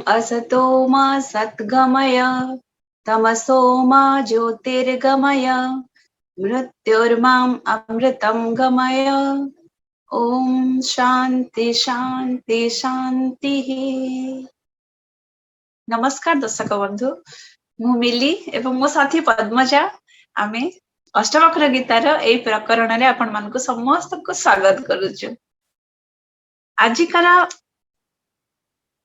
असतो मा सद्गमय तमसो मा ज्योतिर्गमय मृत्युर्माम् अमृतं गमय। ओम शांति शांति शांति। नमस्कार दर्शक बंधु, मु मिली एवं मो साथी पद्मजा आमे अष्टवक्र गीतार एई प्रकरण रे आपण मानकु समस्त को स्वागत करूछु। आजिकार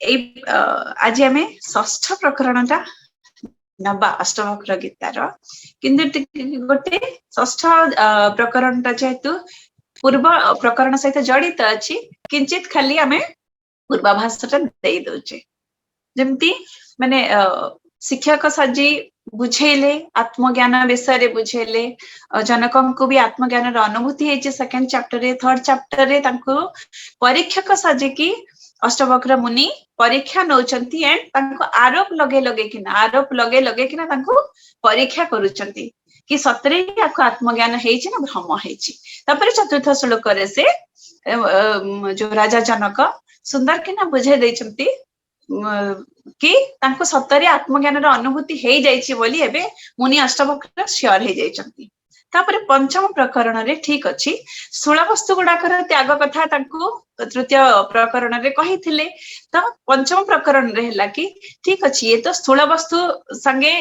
आज आमे षष्ठ प्रकरणटा नबा अष्टवक्र गीतार, किंतु गोटे षष्ठ प्रकरणटा जेहेतु पूर्व प्रकरण सहित जड़ित अच्छी किंचित खाली आमे पूर्वाभासटा दे दउचे। जेमती माने शिक्षक साजी बुझेले आत्मज्ञान विषय बुझेले, जनकम को भी आत्मज्ञान अनुभूति है सेकंड चैप्टर रे, थर्ड चैप्टर रे तांको परीक्षक साजी की अष्टवक्र मुनि परीक्षा नौचंती एंड तांको आरोप लगे किना तांको परीक्षा करूचंती कि सतरे आपको आत्मज्ञान हेछि ना भ्रम हेछि। तापर चतुर्थ श्लोक रे से जो राजा जनक सुंदर किना बुझे दैछंती कि तांको सतरे आत्मज्ञान अनुभूति हे जाइछि बोली एबे मुनि अष्टवक्र श्योर हे जाइछंती। तापर पंचम प्रकरण रे ठीक अछि स्थूल वस्तु गुडाकर त्याग कथा तांको तृतीय प्रकरण रे कहिथिले, तो पंचम प्रकरण रे हला कि ठीक अछि ये तो स्थूल वस्तु संगे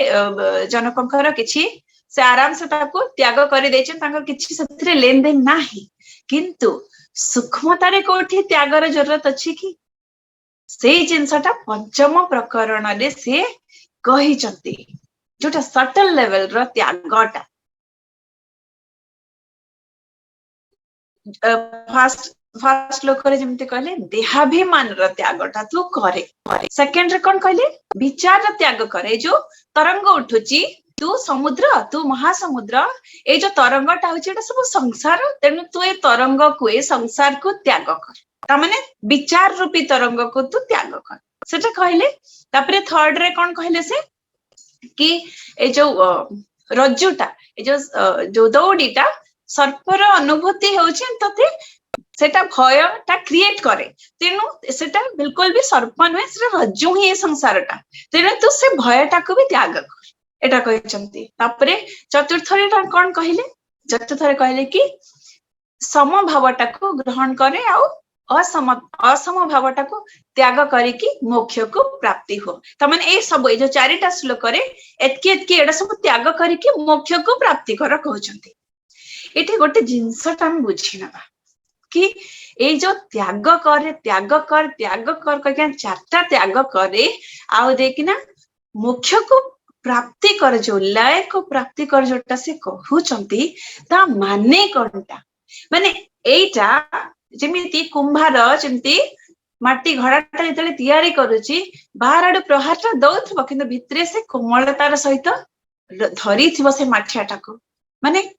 जनकंकर किछि से आराम से ताको त्याग करि दैछन, तांको किछि सथरे लेन देन नाही, किंतु सूक्ष्मता रे कोठी त्यागर जरूरत अछि कि से जिनसटा पंचम प्रकरण रे से कहिचंती, जोटा सटल लेवल रो त्यागटा। फर्स्ट लोक रे जेमते कहले देहाभिमान रो त्यागटा तू करे। सेकंड रे कोन कहले विचार रो त्याग करे, जो तरंग उठुची तू समुद्र तू महासमुद्र ए जो तरंगटा होची एटा सब संसार, तेनु तू ए तरंग को ए संसार को त्याग कर, ता माने विचार रूपी तरंग को तू त्याग कर सेटा कहले। तापरे थर्ड रे कोन कहले से कि ए जो रज्जुटा ए जो दौड़ीटा सर्पर अनुभूति होची तते सेटा भयटा क्रिएट करे, तेनु सेटा बिल्कुल भी सर्प नुहे, सेटा रज्जु ही ए संसारटा, तेनु तू से भयटा को भी त्याग कर एटा कहचंती। तापरे चतुर्थ रे कोन कहले, चतुर्थ रे कहले कि सम भावटा को ग्रहण करे आ असम भावटा को त्याग करी कि मोक्ष को प्राप्ति हो। त माने ए सब ए जो चारिटा श्लोक रे एतकी एडा सब त्याग करी कि मोक्ष को प्राप्ति कर कहचंती। एठी गोटे जिंसटा हम बुझी नबा कि ए जो त्याग कर क्या चारटा त्याग करे आ देखिना मोक्ष को प्राप्ति कर, जो लय को प्राप्ति कर जोटा से कहउचंती ता माने कोनटा, माने एटा जेमिति कुंभार जेमिति माटी घड़ाटा जेतले तयारी करूची बाहर आडू प्रहारटा दउथबो किंतु भितरे से कोमलतार सहित धरी थिबो से माठियाटा को, माने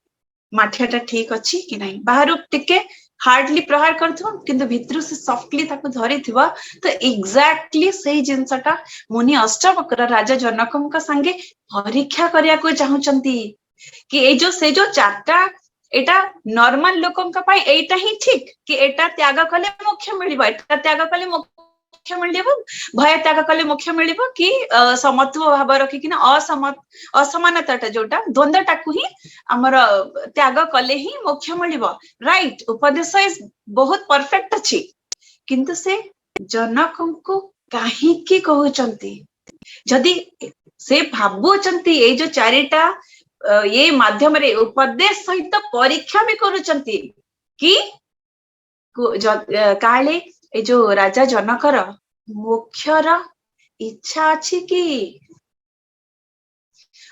माठियाटा ठीक अछि कि नहीं, बाहर टिके हार्डली प्रहार करथो किंतु भितरु से सॉफ्टली ताको धरी थिबो। तो एग्जैक्टली सही जिंसटा मुनि अष्टवक्र राजा जनकଙ୍କ संगे परीक्षा करिया को चाहुचंती कि ए जो से जो चारटा एटा नॉर्मल लोकंका पाई एटा ही ठीक कि एटा त्याग कले मोक्ष मिलिबो, एटा त्याग कले मोक्ष मिलिबो, भय त्याग कले मोक्ष मिलिबो कि समत्व भाव रखि किना असमानताटा जोटा द्वंद्वटा को ही हमर त्याग कले ही मोक्ष मिलिबो। राइट, उपदेश इज बहुत परफेक्ट अछि, किंतु से जनकंको काहे की कहउचंती, जदि से भाबुचंती ए जो चारिटा ये माध्यम रे उपदेश सहित परीक्षा भी करूचंती कि काले ए जो राजा जनकर मोक्षर इच्छा अछि कि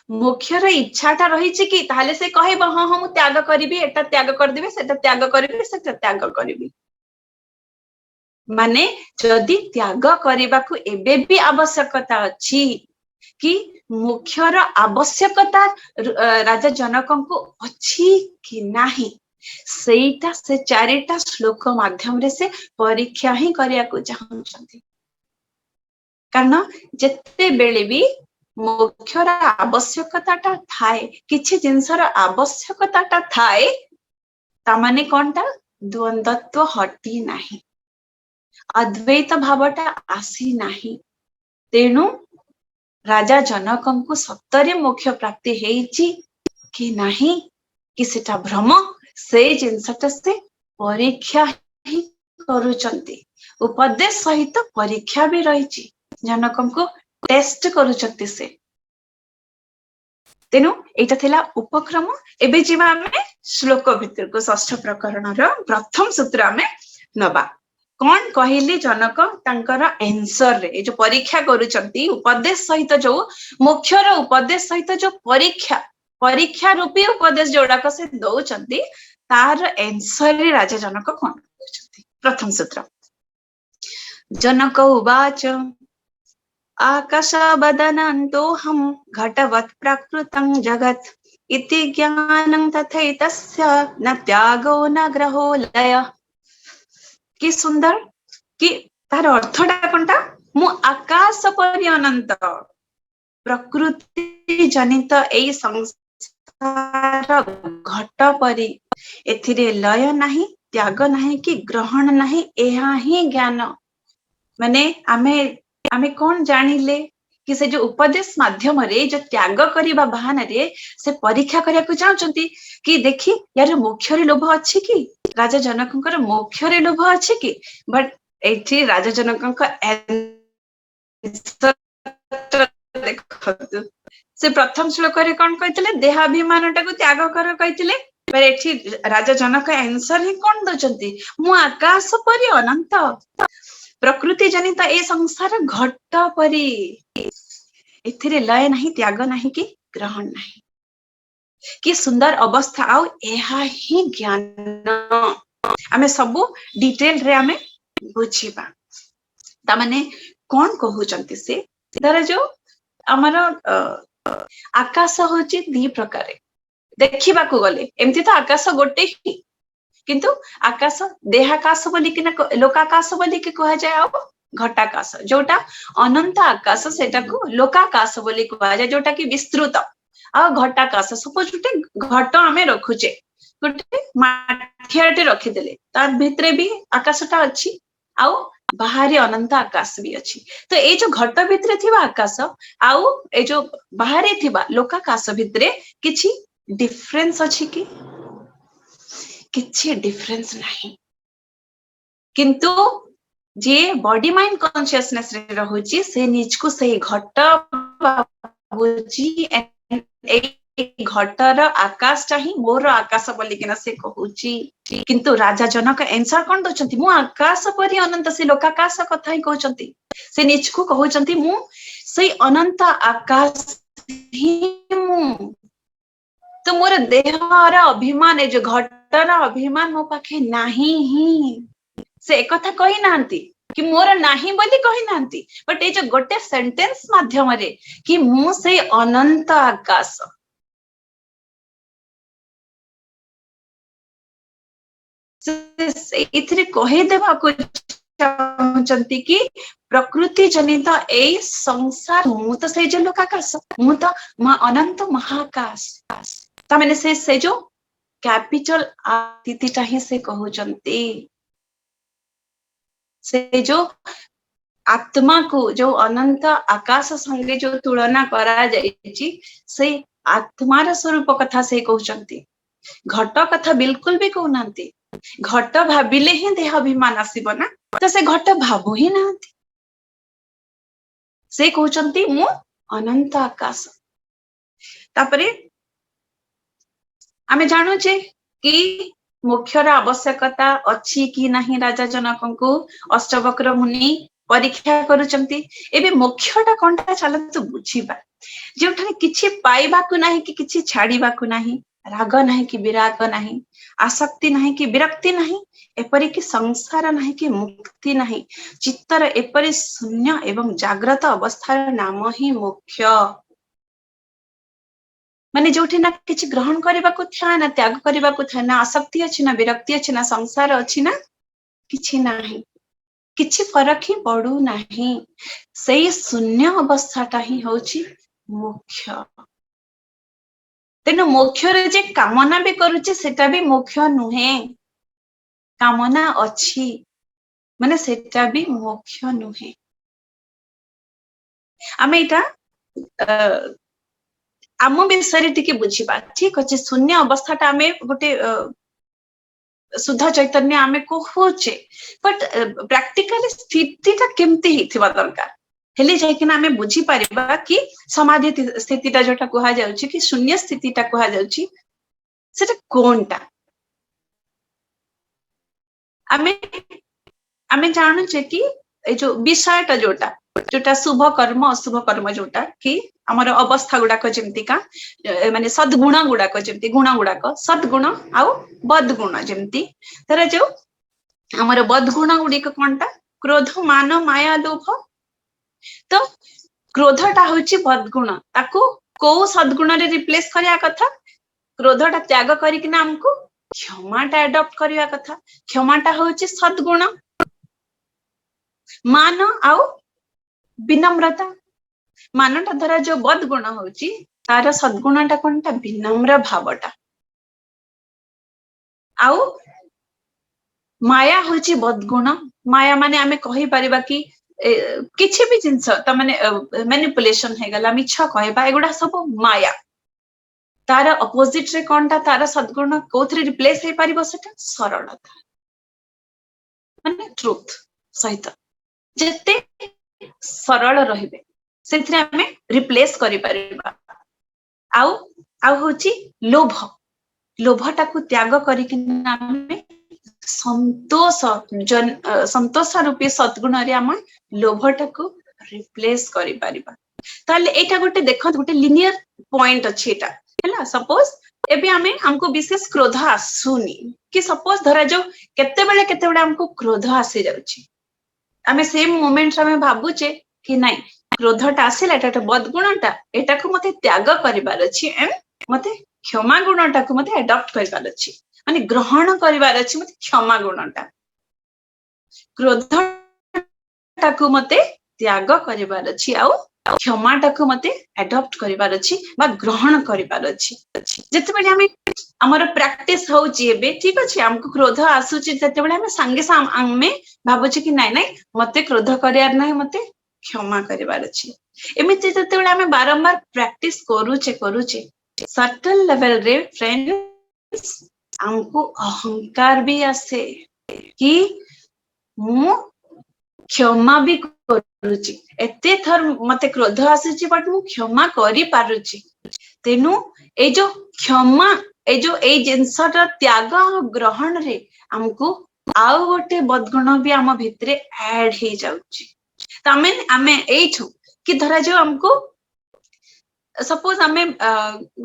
मोक्षर इच्छाटा रहिछि कि ताले से कहबो हां हां मु त्याग करिबी, एटा त्याग कर देबे, सेटा त्याग करिबी, सेटा त्याग करिबी। माने जदि त्याग करिबा को एबे भी आवश्यकता अछि कि मोक्षर आवश्यकता राजा जनकंको अछि कि नाही, सेटा से चारिटा श्लोक माध्यम रे से परीक्षा ही करिया को चाहउछंती। कारण जत्ते बेले भी मोक्षर आवश्यकताटा थाए, किछि जिंसर आवश्यकताटा थाए, ता माने कोनटा द्वंद्वत्व हटी नाही, अद्वैत भावटा आसी नाही, तेणु राजा जनकଙ୍କୁ सतरे मोक्ष प्राप्ति ହେଇଛି कि नहीं कि सेटा भ्रम से जिनसटा से परीक्षा ही करूचंती उपदेश सहित परीक्षा भी रही जनकଙ୍କୁ टेस्ट करूचंती से तेणु एटा थिला उपक्रम एबे जीवा आमे श्लोक भितर को षष्ठ प्रकरण रो प्रथम सूत्र आमे नबा कौन कहले जनक तांकर आंसर रे जो परीक्षा करूचंती उपदेश सहित जो मोक्ष रो उपदेश सहित जो परीक्षा रूपी उपदेश जोड़ाक से दौचंती तार आंसर रे राजा जनक कौन कहउचंती प्रथम सूत्र जनक उवाच आकाशवदनन्तोऽहं घटवत् प्रकृतं जगत् इति ज्ञानं तथैतस्य न त्यागो न ग्रहो लय कि सुंदर कि तार अर्थटा कोनटा मु आकाश परि अनंत प्रकृति जनित एई संसार घट परि एथिरे लय नाही त्याग नाही कि ग्रहण नाही एहा ही ज्ञान माने आमे कौन जानिले कि से जो उपदेश माध्यम रे जो त्याग करिबा बहाना रे से परीक्षा करिया को चाहचंती कि देखि यार मोक्ष रे लोभ अछि कि राजा जनकଙ୍କର मोक्ष रे लोभ अछि कि बट एठी राजा जनकଙ୍କ देखନ୍ତୁ से प्रथम श्लोक रे कोन कहितले देहाभिमानटा को त्याग कर कहितले पर एठी राजा जनक आंसर ही कोन दचंती मु आकाश परि अनंत प्रकृति जनित ए संसार घट परि एथिरे लय नहीं त्याग नहीं कि ग्रहण नहीं कि सुंदर अवस्था आउ एहा ही ज्ञान आमे सबु डिटेल रे आमे बुझिबा ता माने कोन कहउचंती से धर जो हमर आकाश होची दी प्रकार देखिबा को गले एमती तो आकाश गोटे ही किंतु आकाश देहाकाश बोली कि लोकाकाश बोली कि कहा जाए आ घटाकाश जोटा अनंत आकाश सेटा को लोकाकाश बोली कहा जाए जोटा कि विस्तृत आ घटाकाश सपोज गोटे घट आमे रखुचे गोटे माठियाटे रखी देले तार भितरे भी आकाशटा अछि आउ बाहरी अनंत आकाश भी अछि तो ए जो घट भितरे थिबा आकाश आउ ए जो बाहरी थिबा लोकाकाश भितरे किछि डिफरेंस अछि कि किछि डिफरेंस नहीं किंतु जे बॉडी माइंड कॉन्शियसनेस रे रहुची से निज को सही घट बाबूजी घटर आकाश चाही मोर आकाश बोली किना से कहूची किंतु राजा जनक आंसर कोन दचंती मु आकाश परि अनंत से लोकाकाश कथा ही कहउचंती से निज को कहउचंती मु सही अनंत आकाश ही मु तो मोर देहर अभिमान जो घटर अभिमान मो पाखे नाही ही से एक कथा कही नांती कि मोर नाही बोली कही नांती बट ए जो गोटे सेंटेंस माध्यम रे कि मु से अनंत आकाश से इथरे कहि देबा को चाहचंती कि प्रकृति जनित ए संसार मु तो से जो लोकाकाश मु तो अनंत महाकाश ता माने से जो कैपिटल आतिथिटा ही से कहउचंती से जो आत्मा को जो अनंत आकाश संगे जो तुलना करा जायछि से आत्मार स्वरूप कथा से कहउचंती घट कथा बिल्कुल भी कहउनांती घट भाबिले ही देह अभिमान आसीबो ना तो से घट भाबो ही नांती से कहउचंती मु अनंत आकाश तापरे आमे जानु जे कि मोक्षर आवश्यकता अछि कि नाही राजा जनकଙ୍କୁ अष्टवक्र मुनि परीक्षा करूचंती एबे मोक्षटा कोनटा चलत बुझिबा जेउठाने किछि पाइबा को नाही कि किछि छाडीबा को नाही राग नाही कि विराग नाही आसक्ति नाही कि विरक्ति नाही एपरि कि संसार नाही कि मुक्ति नाही चित्तर एपरि शून्य एवं जागृत अवस्थार नाम ही मोक्ष माने जोठी ना किछि ग्रहण करबा को था ना त्याग करबा को था ना आसक्ति अछि ना विरक्ति अछि ना संसार अछि ना किछि नाही किछि फरक ही पड़ू नाही सेई शून्य अवस्थाटा ही होछि मोक्ष तेनु मोक्ष रे जे कामना भी करूछि सेटा भी मोक्ष नुहे कामना अछि माने सेटा भी मोक्ष नुहे आमे इटा आम विषय टिके बुझीबा ठीक अच्छे शून्य अवस्था आमे गोटे शुद्ध चैतन्य आमे कहूचे बट प्रैक्टिकली स्थितिटा केमती हिथिबा दरकार हेले जायकिना आमे बुझी परिबा कि समाधि स्थितिटा जोटा कहा जाउची कि शून्य स्थितिटा कहा जाउची सेटा कोनटा आमे आमे जानुचे कि ए जो विषयटा जोटा जोटा शुभ कर्म अशुभ कर्म जोटा कि हमर अवस्था गुडा को जेमती का माने सद्गुण गुडा को जेमती गुण गुडा को सद्गुण आउ बदगुण जेमती तर जो हमर बदगुण गुडी को कोनटा क्रोध मान माया लोभ तो क्रोधटा होची बदगुण ताकू को सद्गुण रे रिप्लेस करिया कथा क्रोधटा त्याग करिकिना हमको क्षमाटा अडॉप्ट करिया कथा क्षमाटा होची सद्गुण मान आउ विनम्रता मानटा द्वारा जो बदगुण होची तार सद्गुणटा कोनटा विनम्र भावटा आउ माया होची बदगुण माया माने आमे कहि परिबा कि किछि भी जिंस त माने मैनिपुलेशन हे गला मिछा कहबा एगुडा सब माया तार अपोजिट रे कोनटा तार सद्गुण कोथरे रिप्लेस हे परिबो सेटा सरलता माने ट्रुथ सहित जेते सरल रहिबे सेथरे आमे रिप्लेस करि परिबा आउ आउ होची लोभ लोभटा को त्याग करिकिना आमे संतोष संतोष रूपी सद्गुण रे आम लोभटा को रिप्लेस करि परिबा ताले एटा गोटे देखत गोटे लिनियर पॉइंट अछि एटा हैला सपोज एबे आमे हमको विशेष क्रोध आसुनी कि सपोज धरा जो केते बेले हमको क्रोध आसी जाउची आमे सेम मोमेंट रे आमे भाबुचे कि नाही क्रोधटा आसिला एटा बदगुणटा एटा को मते त्याग करिबार अछि एंड मते क्षमा गुणटा को मते अडॉप्ट करिबार अछि माने ग्रहण करिबार अछि मते क्षमा गुणटा क्रोधटा को मते त्याग करिबार अछि आउ क्षमाटा को मते अडॉप्ट करिबार अछि बा ग्रहण करिबार अछि जते बेले हमें हमर प्रैक्टिस होउची एबे ठीक अछि हमको क्रोध आसुची जते बेले हमें संगे हमें भाबुची कि नाही नाही मते क्रोध करियार नाही मते क्षमा करिबार अछि एमिति जते बेले हमें बारंबार प्रैक्टिस करूचे सर्टेन लेवल रे फ्रेंड्स हमको अहंकार भी आसे कि मु क्षमा भी करूची एते थर मते क्रोध आसीची बट मु क्षमा करि पारुची तेनु ए जो क्षमा ए जो ए जिंसटा त्याग ग्रहण रे हमको आउ गोटे बदगुण भी आम भितरे ऐड हे जाउची तमे आमे एठु कि धरा जो हमको सपोज आमे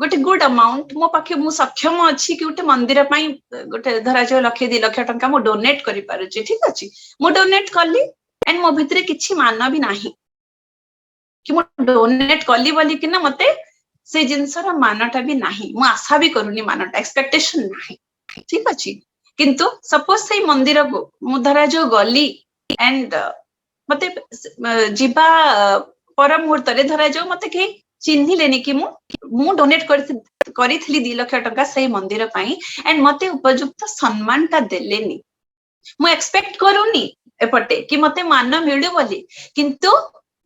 गोटे गुड अमाउंट मो पाखे मु सक्षम अछि कि गोटे मंदिर पई गोटे धरा जो लक्षे 2 लाख टंका मो डोनेट करि पारुची ठीक अछि मो डोनेट करली एंड मो भितरे किछि मान भी नाही कि मो डोनेट करली बोली कि ना मते से जिंसर मानटा भी नाही मु आशा भी करूनी मानटा एक्सपेक्टेशन नाही ठीक अछि किंतु सपोज से मंदिर को मु धरा जो गली एंड मते जीवा पर मुहूर्त रे धरा जो मते के चिन्हि लेनी कि मु डोनेट करिथिली 2 लाख टंका से मंदिर पई एंड मते उपयुक्त सम्मानटा देलेनी मु एक्सपेक्ट करूनी एपटे कि मते मान मिलु बोली किंतु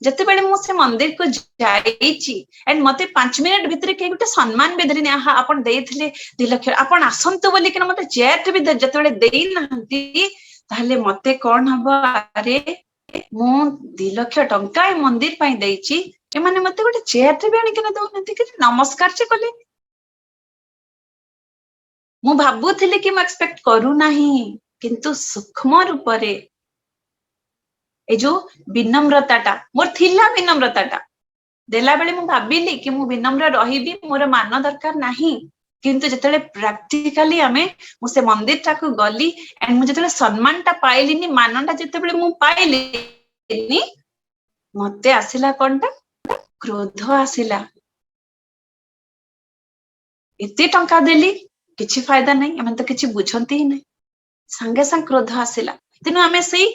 जते बेले मु से मंदिर को जाईची एंड मते 5 मिनिट भितरे के गुटे सम्मान बेदरिनी आहा आपण देइथिले 2 लाख आपण आसंतु बोली कि मते चेट भी जते बेले देई नहंती ताले मते कोन हबो अरे मु 2 लाख टंका ए मंदिर पई देइची ए माने मते गुटे चेट भी आनी कि न दउनती कि नमस्कार से कले मु भाबुथिले कि म एक्सपेक्ट करू नाही किंतु सूक्ष्म रूप रे ए जो विनम्रताटा मोर थिला विनम्रताटा देला बेले मु भाबिली कि मु विनम्र रहिबी मोर मान दरकार नाही किंतु जतेले प्रैक्टिकली हमें मु से मंदिर टा को गली एंड मु जतेले सम्मानटा पाइलिनी मानटा जते बेले मु पाइलिनी मते आसिला कोनटा क्रोध आसिला एते टंका देली किछि फायदा नहीं एमन तो किछि बुझंती ही नहीं संगे संग क्रोध आसिला तेनु हमें सेही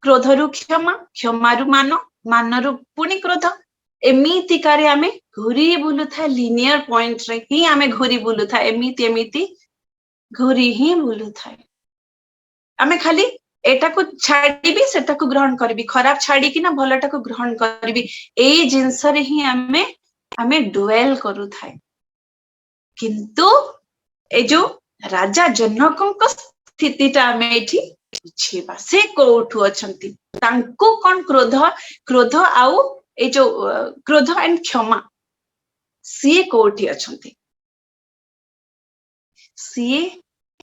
क्रोधरु क्षमा क्षमारु मानरु पुणी क्रोध एमिति कारे आमे घुरी बुलु था लिनियर पॉइंट रे ही आमे घुरी बुलु था एमिति घुरी ही बुलु था आमे खाली एटा को छाड़ीबी सेटा को ग्रहण करबी खराब छाड़ी कि ना भलटा को ग्रहण करबी एई जिंस रे ही हमें डुएल करू थाए किंतु ए जो राजा जनक स्थितिटा हमें एठी बुझेबा से कोठु अछंती तांको कोन क्रोध आउ ए जो क्रोध एंड क्षमा सी कोठी अछंती सी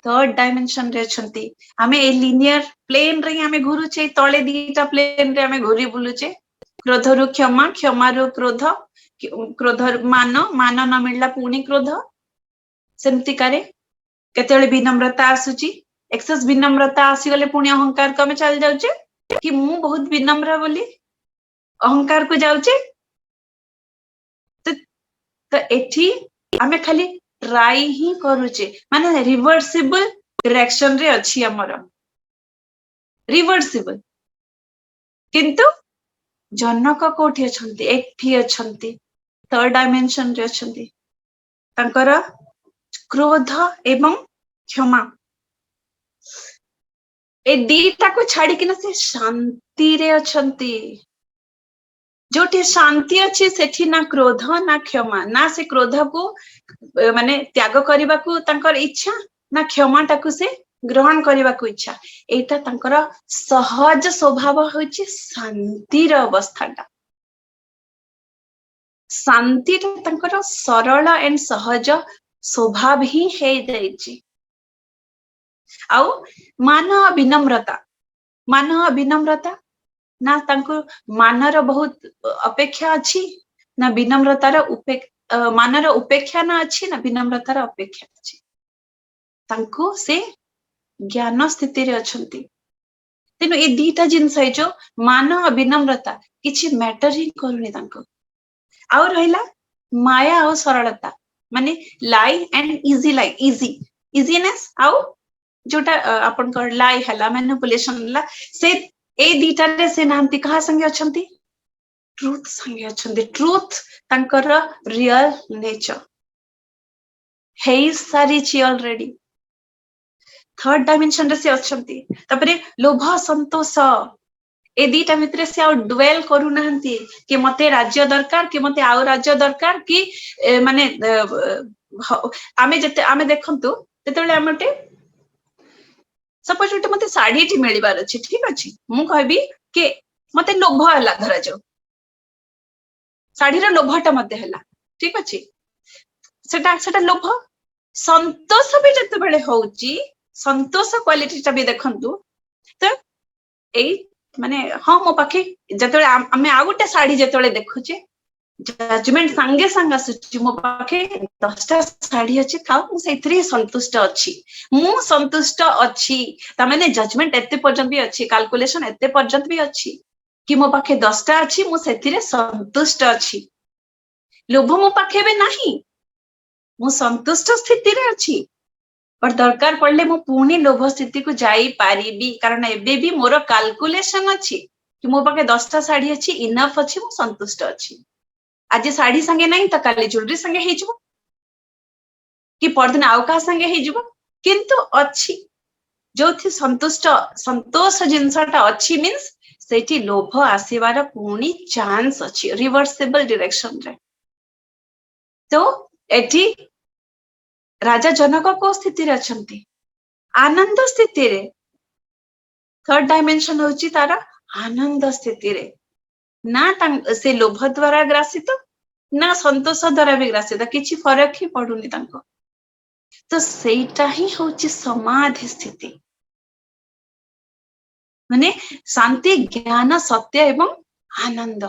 थर्ड डायमेंशन रे अछंती हमें ए लिनियर प्लेन रे हमें घुरुचे तळे दीटा प्लेन रे हमें घुरी बुलुचे क्रोध रु क्षमा क्षमा रु क्रोध क्रोध मान न मिलला पुणी क्रोध सेमती करे केतेले विनम्रता आसुची एक्सेस विनम्रता आसी गले पुणी अहंकार को हमें चल जाउचे कि मु बहुत विनम्र बोली अहंकार को जाउचे तो एठी हमें खाली ट्राई ही करूचे माने रिवर्सिबल डायरेक्शन रे अछि हमर रिवर्सिबल किंतु जनक कोठी अछंती एठी अछंती थर्ड डायमेंशन रे अछंती तांकर क्रोध एवं क्षमा ए दीटा को छाड़ी कि ना से शांति रे अछंती जोठी शांति अछि सेठी ना क्रोध ना क्षमा ना से क्रोध को माने त्याग करबा को तांकर इच्छा ना क्षमा टाकू से ग्रहण करबा को इच्छा एटा तांकर सहज स्वभाव होछि शांति र अवस्थाटा शांति तांकर सरल एंड सहज स्वभाव ही हे जाइछि आउ मानव विनम्रता ना तांको मानर बहुत अपेक्षा अछि ना विनम्रतार मानर उपेक्षा ना अछि ना विनम्रतार अपेक्षा अछि तांको से ज्ञान स्थिति रे अछंती तेनु ए दीटा जिंस है जो मान विनम्रता किछि मैटर ही करूनी तांको आउ रहिला माया और सरलता माने lie and easy lie easiness आउ जोटा अपन कर लाई हला मैनिपुलेशन हला से ए दीटा रे से नांती कहा संगे अछंती ट्रुथ संगे अछंती ट्रुथ तांकर रियल नेचर हे सारी ची ऑलरेडी थर्ड डायमेंशन रे से अछंती तपरे लोभ संतोष ए दीटा मित्र से आ डुएल करू नांती कि मते राज्य दरकार कि मते आउ राज्य दरकार कि माने आमे देखंतु तेतले आमटे सपोज उठे मते साड़ी टी मिलिबार अछि ठीक अछि मु कहबी कि मते लोभ हला धरा जाऊ साड़ी रो लोभटा मते हला ठीक अछि सेटा लोभ संतोष भी जते बेले होउची संतोष क्वालिटी टा भी देखंतु तो ए माने हां मो पाखे जते आमे आ गुटे साड़ी जते देखुचे जजमेंट संगे संग आसुची मो पाखे 10टा साड़ी अछि का मु सेथरी संतुष्ट अछि मु संतुष्ट अछि ता माने जजमेंट एते पर्यंत भी अछि कैलकुलेशन एते पर्यंत भी अछि कि मो पाखे 10टा अछि मु सेथरे संतुष्ट अछि लोभ मो पाखे बे नाही मु संतुष्ट स्थिति रे अछि और दरकार पड़ले मु पुनी लोभ स्थिति को जाई पारिबी कारण एबे भी मोर कैलकुलेशन अछि कि मो पाखे 10टा साड़ी अछि इनफ अछि मु संतुष्ट अछि आज साड़ी संगे नहीं तो काली ज्वेलरी संगे हे जबो कि परदिन आउ का संगे हे जबो किंतु अछि जोथि संतोष जिंसटा अछि मींस सेठी लोभ आसीबार पुनी चांस अछि रिवर्सिबल डायरेक्शन रे तो एठी राजा जनक को स्थिति रे अछंती आनंद स्थिति रे थर्ड डायमेंशन होची तारा आनंद स्थिति रे ना से लोभ द्वारा ग्रासित ना संतोष द्वारा भी ग्रासित किछि फरक ही पडुनी तांको तो सेटा ही होची समाधि स्थिति माने शांति ज्ञान सत्य एवं आनंद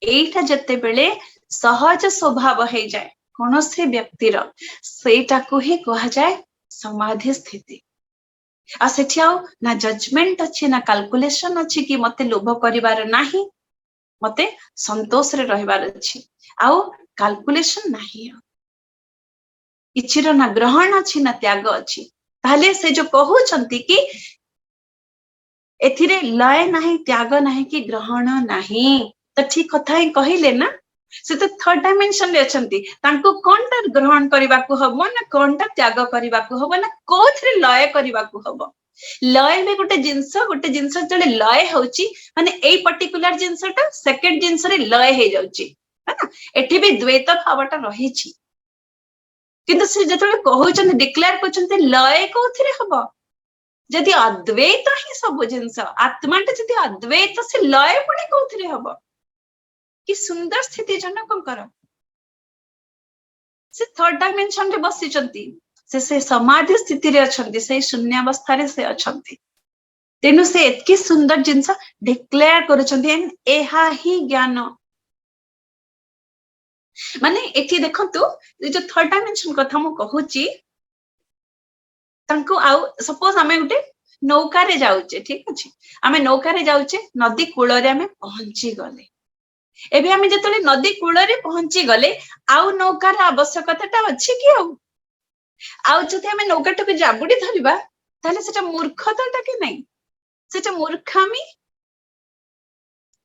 एटा जते बेले सहज स्वभाव हे जाए कोनोसे व्यक्तिर सेटा को ही कहा जाए समाधि स्थिति आ सेठी आउ ना जजमेंट अछि ना कैलकुलेशन अछि कि मते लोभ करिवार नाही मते संतोष रे रहिवार अछि आउ कैलकुलेशन नाही इच्छिर ना ग्रहण अछि ना त्याग अछि ताले से जो कहउचंती कि एथिरे लय नाही त्याग नाही कि ग्रहण नाही तो ठीक कथा ही कहिले ना से तो थर्ड डायमेंशन रे अछंती तांको कोनटा ग्रहण करिबा को हबो ना कोनटा त्याग करिबा को हबो ना कोथरे लय करिबा को हबो लय भी गोटे जिनस जड़े लय होची माने एई पर्टिकुलर जिनसटा सेकंड जिनस रे लय हे जाउची है ना एठी भी द्वैत भावटा रहिची किंतु से जतले कहउचन डिक्लेयर करचन लय कोथिरे हबो जदि अद्वैत ही सब जिनस आत्माटा जदि अद्वैत से लय पुणी कोथिरे हबो कि सुंदर स्थिति जनकंकर से थर्ड डायमेंशन रे बसिचंती से समाधि स्थिति रे अछंती से शून्यावस्था रे से अछंती तेनु से एतकी सुंदर जिनस डिक्लेयर करूचंती एंड एहा ही ज्ञान माने एठी देखंतु जो थर्ड डायमेंशन कथा मु कहूची तांको आउ सपोज आमे गुटे नौका रे जाउचे ठीक अछि आमे नौका रे जाउचे नदी कूल रे आमे पहुंची गले एबे आमे जतले नदी कूल रे पहुंची गले आउ नौकार आवश्यकताटा अछि कि आउ जति आमे नौकाटा को जाबुडी धरिबा ताले सेटा मूर्खताटा कि नै सेटा मूर्खामी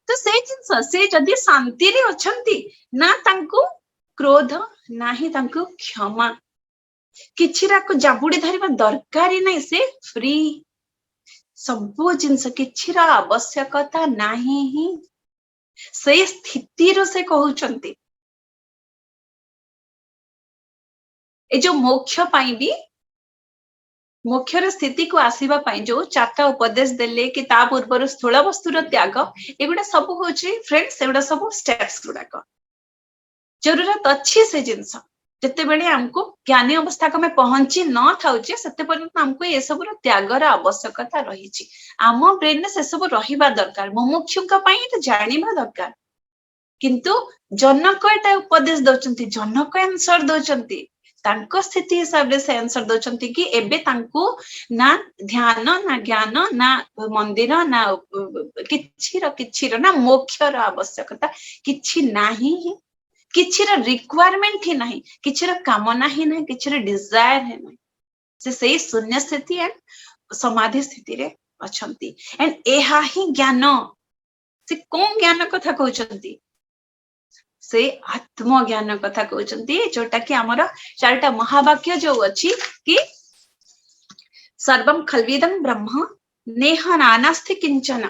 तो से जिंस से जदि शांति रे अछंती ना तांको क्रोध नाही तांको क्षमा किछिरा को जाबुडी धरिबा दरकारी नै से फ्री सब जिंस किछिरा आवश्यकता नाही ही से स्थिति रो से कहउचंती ए जो मोक्ष पाई भी मोक्षर स्थिति को आसीबा पाई जो चारटा उपदेश देले कि ता पूर्वर स्थूल वस्तुर त्याग एगुडा सब होची फ्रेंड्स एगुडा सब स्टेप्स गुडाक जरूरत अच्छी से जिंस जते बेले हमको ज्ञानी अवस्था को में पहुंची न थाउचे सते पर्यंत हमको ये सब त्यागर आवश्यकता रही आम ब्रेन से सब रहिबा दरकार मुमुक्षु का पाई तो जानिबा दरकार किंतु जनक एटा उपदेश दउचंती जनक आंसर दउचंती तांको स्थिति हिसाब से आंसर दउचंती कि एबे तांको ना ध्यान ना ज्ञान ना मंदिर ना किछिर ना मोक्षर आवश्यकता किछि नाही किछिर रिक्वायरमेंट ही नहीं किछिर कामना ही नहीं किछिर डिजायर है नहीं से सही शून्य स्थिति एंड समाधि स्थिति रे अछंती एंड एहा ही ज्ञान से कोन ज्ञान कथा कहउचंती से आत्म ज्ञान कथा कहउचंती जोटा कि हमर चारटा महावाक्य जो अछि कि सर्वम खल्विदं ब्रह्म नेह नानास्ति किंचन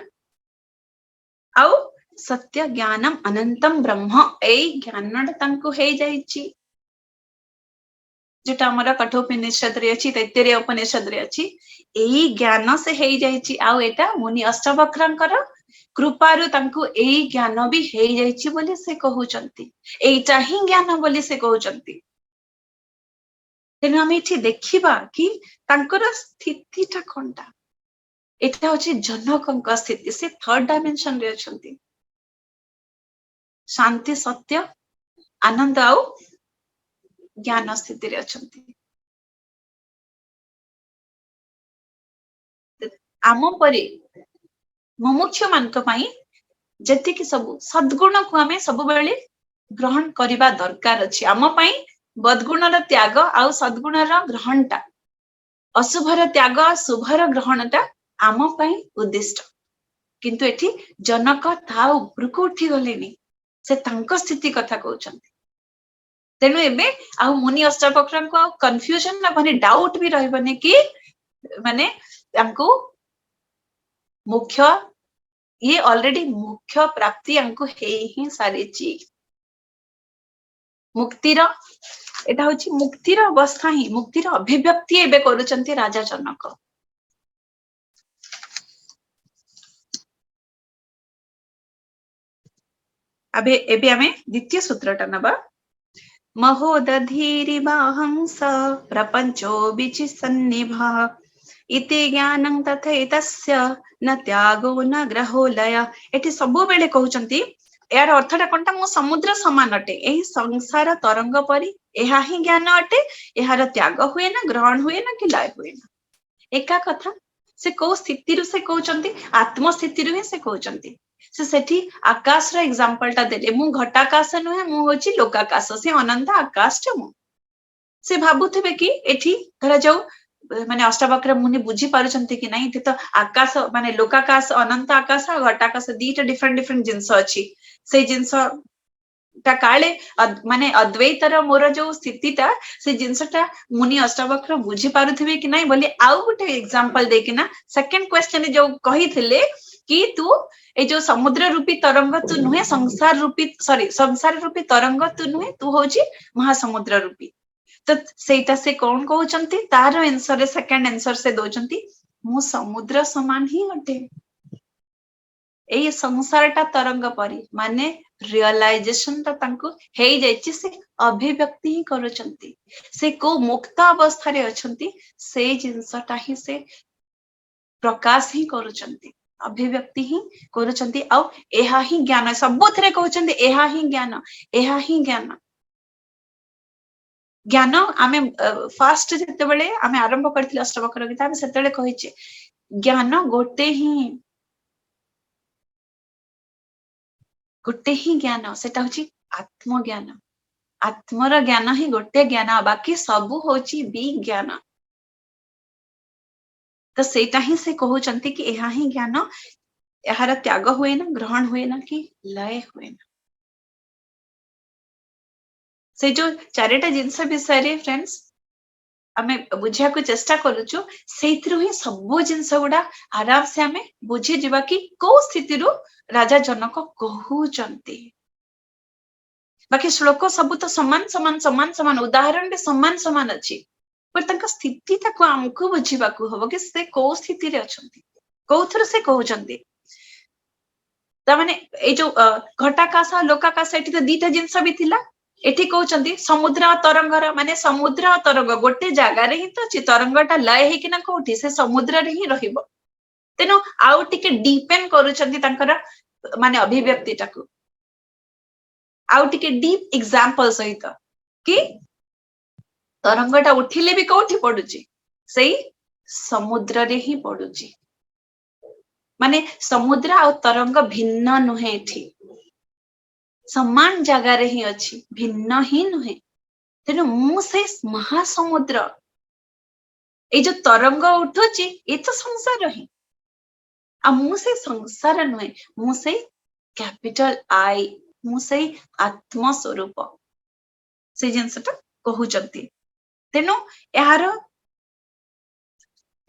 औ सत्य ज्ञानम अनंतम ब्रह्म ए ज्ञान तांको हे जाईची जोटा हमर कठोपनिषद रे अछि तैत्तरीय उपनिषद रे अछि एई ज्ञान से हे जाईची आ एटा मुनि अष्टवक्रंकर कृपारु तांको एई ज्ञान भी हे जाईची बोली से कहउचंती एटा ही ज्ञान बोली से कहउचंती तेनु हम एठी देखिबा कि तांकर स्थितिटा कोनटा एटा होची जनकंक स्थिति से थर्ड डायमेंशन रे अछंती शांति सत्य आनंद आउ ज्ञान स्थिति रे अछंती आम परे मुमुक्ष मानक पाई जति कि सब सद्गुण को हमें सब बेले ग्रहण करिबा दरकार अछि आम पाई बदगुणर त्याग आउ सद्गुणर ग्रहणटा अशुभर त्याग शुभर ग्रहणटा आम पाई उद्दिष्ट किंतु एठी जनक ता ऊपर को उठी गलेनी से तांको स्थिति कथा कहउचंती तेनु एबे आ मुनि अष्टवक्रन को कंफ्यूजन ना बने डाउट भी रहबने कि माने हमको मुख्य ये ऑलरेडी मुख्य प्राप्ति हमको हे ही सारीची मुक्तिर एटा होची मुक्तिर अवस्था ही मुक्तिर अभिव्यक्ति एबे करूचंती राजा जनक अबे एबे हमें द्वितीय सूत्रटा नबा महोदधीरिवाहंस प्रपंचो विचिसन्निभः इति ज्ञानं तथैतस्य न त्यागो न ग्रहो लय एठी सब बेले कहउचंती यार अर्थटा कोनटा मो समुद्र समान अटे एही संसार तरंग परी एहा ही ज्ञान अटे एहार त्याग हुए ना ग्रहण हुए ना कि लय हुए ना एका कथा से को स्थिति रु से कहउचंती आत्म स्थिति रु से कहउचंती से सेठी आकाश रा एग्जांपल ता देले मु घटाकाश नुहे मु होची लोकाकाश से अनंत आकाश मु से भाबुथबे कि एठी धरा जाऊ माने अष्टावक्र मुनि बुझी पारुचंती कि नहीं तो आकाश माने लोकाकाश अनंत आकाश घटाकाश दीटा डिफरेंट डिफरेंट जिंस अछि से जिंस काले माने अद्वैतर मोर जो स्थितिटा से जिनसटा मुनि अष्टावक्र बुझी पारुथिबे कि नहीं बोली आउ गुटे एग्जांपल देकिना सेकंड क्वेश्चन जो कही थिले कि तू ए जो समुद्र रूपी तरंग तू नुहे संसार रूपी सॉरी संसार रूपी तरंग तू नुहे तू होची महासमुद्र रूपी तो सेटा से कौन कहउचंती तार आंसर रे सेकंड आंसर से दोचंती मु समुद्र समान ही अटे ए संसारटा तरंग परी माने रियलाइजेशन ता तांको हेई जायछि से अभिव्यक्ति ही करूचंती से को मुक्त अवस्था रे अछंती से जिंसटा ही से प्रकाश ही करूचंती अभिव्यक्ति ही करूचंती आ एहा ही ज्ञान सबथरे कहउचंती एहा ही ज्ञान ज्ञान आमे फास्ट जेते बेले आमे आरंभ करथिले अष्टवक्र गीता आमे सेतेले कहिचे ज्ञान गोटे ही ज्ञान सेटा होची आत्मज्ञान आत्मर ज्ञान ही गोटे ज्ञान बाकी सबु होची विज्ञान तो सेटा ही से कहउचंती कि एहा ही ज्ञान एहार त्याग हुए ना ग्रहण हुए ना कि लय हुए ना से जो चारिटा जिनस विषय रे फ्रेंड्स आमे बुझिया को चेष्टा करूछु सेथिरु ही सब जिनस गुडा आराम से आमे बुझी जिबा कि को स्थिति रु राजा जनक कहउचंती बाकी श्लोक सब तो समान समान समान समान उदाहरण रे समान समान अछि पर तंका स्थिति ताको हमको बुझिबा को हबो कि से को स्थिति रे अछंती कोथर से कहउचंती त माने ए जो घटाकाश लोकाकाश एठी तो दीटा जिंस भी थिला एठी कहउचंती समुद्र तरंगर माने समुद्र तरंग गोटे जागा रे ही तो अछि तरंगटा लय हे कि ना कोठी से समुद्र रे ही रहिबो तेनो आउ टिके डिपेंड करूचंती तांकर माने अभिव्यक्ति टाको आउ टिके डीप एग्जांपल सहित कि तरंगटा उठिले भी कोठी पडुची सेही समुद्र रे ही पडुची माने समुद्र आ तरंग भिन्न नुहे एठी समान जगह रे ही अछि भिन्न ही नुहे तेनु मु से महासमुद्र ए जो तरंग उठुची ए तो संसार ही आ मु से संसार नुहे मु से कैपिटल आई मु से आत्म स्वरूप से जिनसटा कहउचंती तेनु यार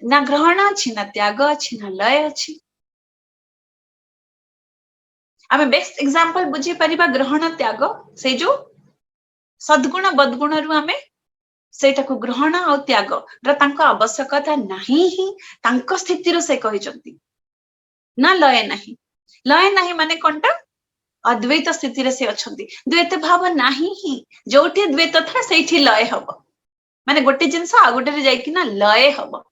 ना ग्रहण अछि ना त्याग अछि ना लय अछि आमे बेस्ट एग्जांपल बुझी परिबा ग्रहण त्याग से जो सद्गुण बदगुण रु आमे सेटाको ग्रहण आ त्याग र तांको आवश्यकता नाही ही तांको स्थिति रु से कहिचंती ना लय नाही माने कोनटा अद्वैत स्थिति रे से अछंती द्वैत भाव नाही ही जोठी द्वैत था सेठी लय हबो माने गोटे जिंस आ गोटे रे जाई कि ना लय हबो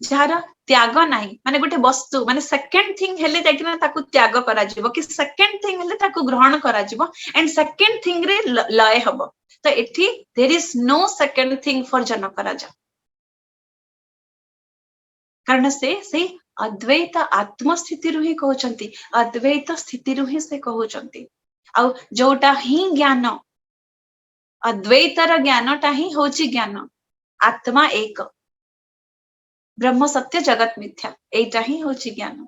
जार त्याग नाही माने गोटे वस्तु माने सेकंड थिंग हेले जाई कि ना ताकू त्याग करा जिवो कि सेकंड थिंग हेले ताकू ग्रहण करा जिवो एंड सेकंड थिंग रे लय हबो तो एठी there is no second thing for Janak राजा कारण से अद्वैत आत्म स्थिति रु ही कहउचंती अद्वैत स्थिति रु ही से कहउचंती आ जोटा ही ज्ञान अद्वैतर ज्ञानटा ही होची ज्ञान आत्मा एक ब्रह्म सत्य जगत मिथ्या एटा ही होची ज्ञान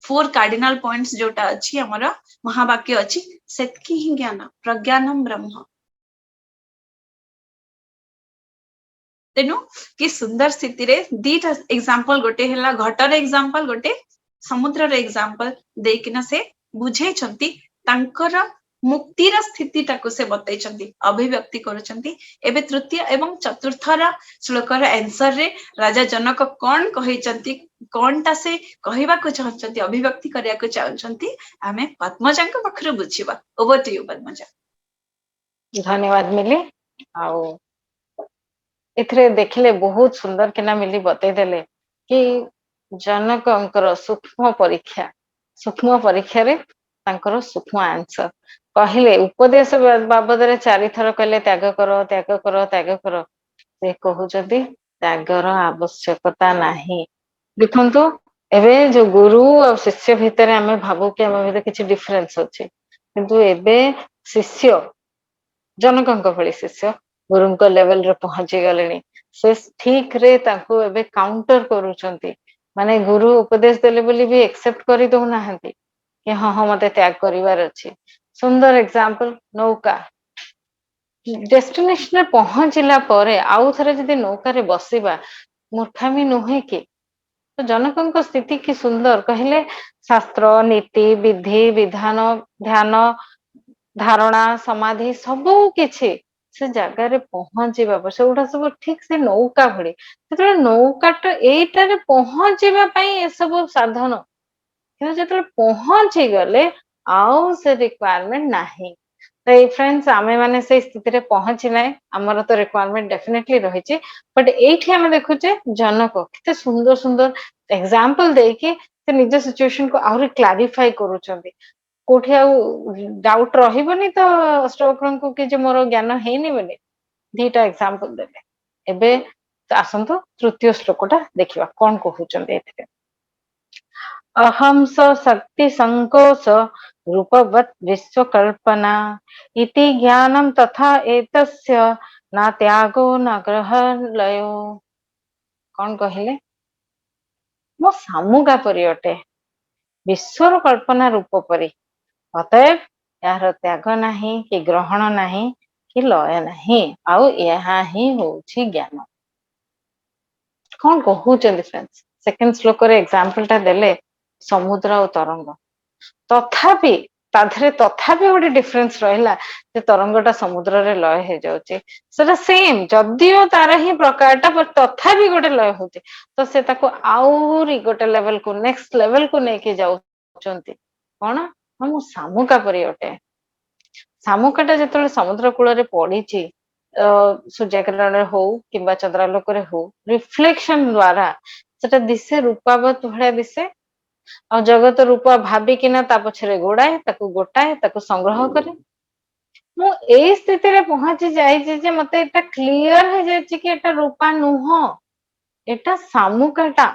4 कार्डिनल पॉइंट्स जोटा अछि हमर महावाक्य अछि सेतकी ही ज्ञान प्रज्ञानम ब्रह्म तेनु कि सुंदर स्थिति रे दीटा एग्जांपल गोटे हला घटर एग्जांपल गोटे समुद्र रे एग्जांपल देकिना से बुझे छंती तांकर मुक्तिर स्थिति टाको से बतै छंती अभिव्यक्ति करूछंती एबे तृतीय एवं चतुर्थर श्लोकर आंसर रे राजा जनक कोन कहि छंती कोनटा से कहिबा को चाहछंती अभिव्यक्ति करिया को चाहछंती आमे पद्मजांक पखरे बुझिबा ओवर टू यू पद्मजा धन्यवाद मिली आउ एथरे देखले बहुत सुंदर केना मिली बतै देले कि जनकंकर सूक्ष्म परीक्षा रे तांकर सूक्ष्म आंसर कहले उपदेश बाबद रे 4 थर कहले त्याग करो से कहउजदी त्यागर आवश्यकता नाही देखंतु एबे जो गुरु और शिष्य भितर हमें भाबो कि हम भितर किछि डिफरेंस अछि किंतु एबे शिष्य जनकंक भली शिष्य गुरुंक लेवल रे पहुंची गलेनी से ठीक रे ताको एबे काउंटर करूचंती माने गुरु उपदेश देले बोली भी एक्सेप्ट करी दो नाहंती कि हाँ हाँ मते त्याग करिवार अछि। सुंदर एग्जांपल नौका, डेस्टिनेशन रे पहुंचिला परे आउ थरे जदि नौका रे बसिबा मूर्खामी नुहे कि? तो जनकଙ୍କ स्थिति कि सुंदर कहले, शास्त्र नीति विधि विधान ध्यान धारणा समाधि सबू किछि से जगार पहुंचीबा पर सेगुड़ा सब ठीक से नौका भली जेतले नौकाटा एइटारे पहुंचीबा पई ए सब साधन କିନ୍ତୁ ଯେତେବେଳେ ପହଞ୍ଚି ଗଲେ ଆଉ ସେ ରିକ୍ୱାରମେଣ୍ଟ ନାହିଁ। ତ ଏଇ ଫ୍ରେଣ୍ଡସ୍ ଆମେ ମାନେ ସେଇ ସ୍ଥିତିରେ ପହଞ୍ଚି ନାହିଁ, ଆମର ତ ରିକ୍ୱାରମେଣ୍ଟ ଡେଫିନେଟଲି ରହିଛି। ବଟ୍ ଏଇଠି ଆମେ ଦେଖୁଛେ ଜନକ କେତେ ସୁନ୍ଦର ସୁନ୍ଦର ଏକ୍ସାମ୍ପଲ ଦେଇକି ସେ ନିଜ ସିଚୁଏସନକୁ ଆହୁରି କ୍ଲାରିଫାଇ କରୁଛନ୍ତି। କୋଉଠି ଆଉ ଡାଉଟ ରହିବନି ତ ଅଷ୍ଟବକ୍ରଙ୍କୁ କି ଯେ ମୋର ଜ୍ଞାନ ହେଇନି ବୋଲି। ଦିଟା ଏକ୍ସାମ୍ପଲ ଦେଲେ। ଏବେ ଆସନ୍ତୁ ତୃତୀୟ ଶ୍ଲୋକଟା ଦେଖିବା କଣ କହୁଛନ୍ତି ଏଥିରେ। अहम स शक्ति संकोच रूपवत् विश्वकल्पना इति ज्ञानम तथा एतस्य न त्यागो न ग्रहलयो। कौन कहले? मो सामुगा परि अटे, विश्वर कल्पना रूप परि, अतएव यार त्याग नहीं कि ग्रहण नहीं कि लय नहीं, आउ यह ही होछि ज्ञान। कौन कहउचंदी फ्रेंड्स? सेकंड श्लोक रे एग्जांपल टा देले समुद्र और तरंग, तथापि ताधरे तथापि गोटे डिफरेंस रहिला जे तरंगटा समुद्र रे लय हे जाउची, सेटा सेम जदियो तार ही प्रकारटा पर तथापि गोटे लय होची, तो से ताको आउरी गोटे लेवल को नेक्स्ट लेवल को नेके जाउचंती। कोन? हम सामुका परि अटे। सामुकाटा जेतले समुद्र कूल रे पड़ीची सूर्यकिरण हो किंबा चंद्रालोक रे हो, रिफ्लेक्शन द्वारा सेटा दिसे रूपावत भलिया दिसे, और जगत रूप भाबिकिना ता पछरे गोड़ाए ताकू संग्रह करे। मु एई स्थिति रे पहुंची जाइछि जे मते एटा क्लियर हे जाइछि कि एटा रूपा नुह, एटा सामुकाटा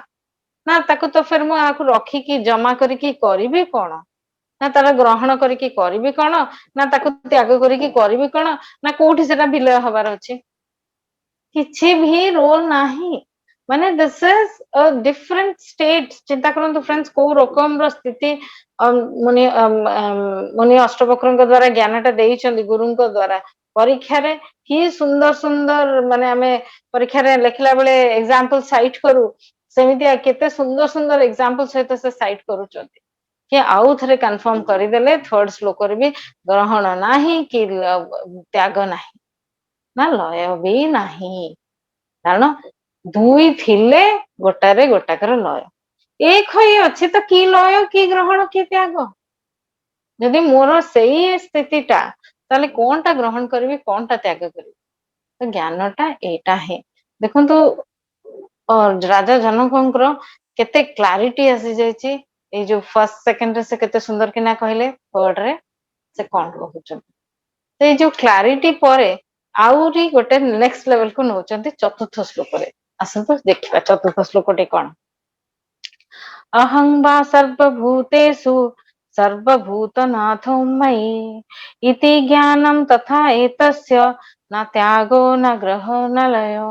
ना, ताकू तो फिर मु आकु रखी कि जमा करी कि करिबी कोन, ना तार ग्रहण करी कि करिबी कोन, ना ताकू त्याग करी कि करिबी कोन, ना कोठी सेटा विलय हबार अछि, किछि भी रोल नाही। माने this is a different state. चिंता करंतु फ्रेंड्स को रकम रो स्थिति मुनि मुनि अष्टवक्रଙ୍କ द्वारा ज्ञानटा देइचंदी गुरुଙ୍କ द्वारा परीक्षा रे कि सुंदर सुंदर माने आमे परीक्षा रे लेखिला बेले एग्जांपल साइट करू, सेमिति केते सुंदर सुंदर एग्जांपल सहित से साइट करूचंती कि आउ थरे कंफर्म करि देले थर्ड श्लोक रे भी ग्रहण नाही कि त्याग नाही ना लय भी नाही, कारण दुई थिले गोटारे गोटाकर लय, एक होई अछि तो कि लय कि ग्रहण कि त्याग? यदि मोर सेई स्थितिटा ताले कोनटा ग्रहण करबी कोनटा त्याग करबी? तो ज्ञानटा एटा है। देखंतु राजा जनकଙ୍କର केते क्लारिटी आसी जायछि, ए जो फर्स्ट सेकंड रे से केते सुंदर किना कहले, थर्ड रे से कोन कहउछन, तो ए जो क्लारिटी परे आउरी गोटे नेक्स्ट लेवल को नौचंती चतुर्थ श्लोक रे। आसंतु देखिबा चतुर्थ श्लोकटे कोन। अहं वा सर्वभूतेषु सर्वभूतनाथो मयि इति ज्ञानं तथा एतस्य न त्यागो न ग्रहो न लयो।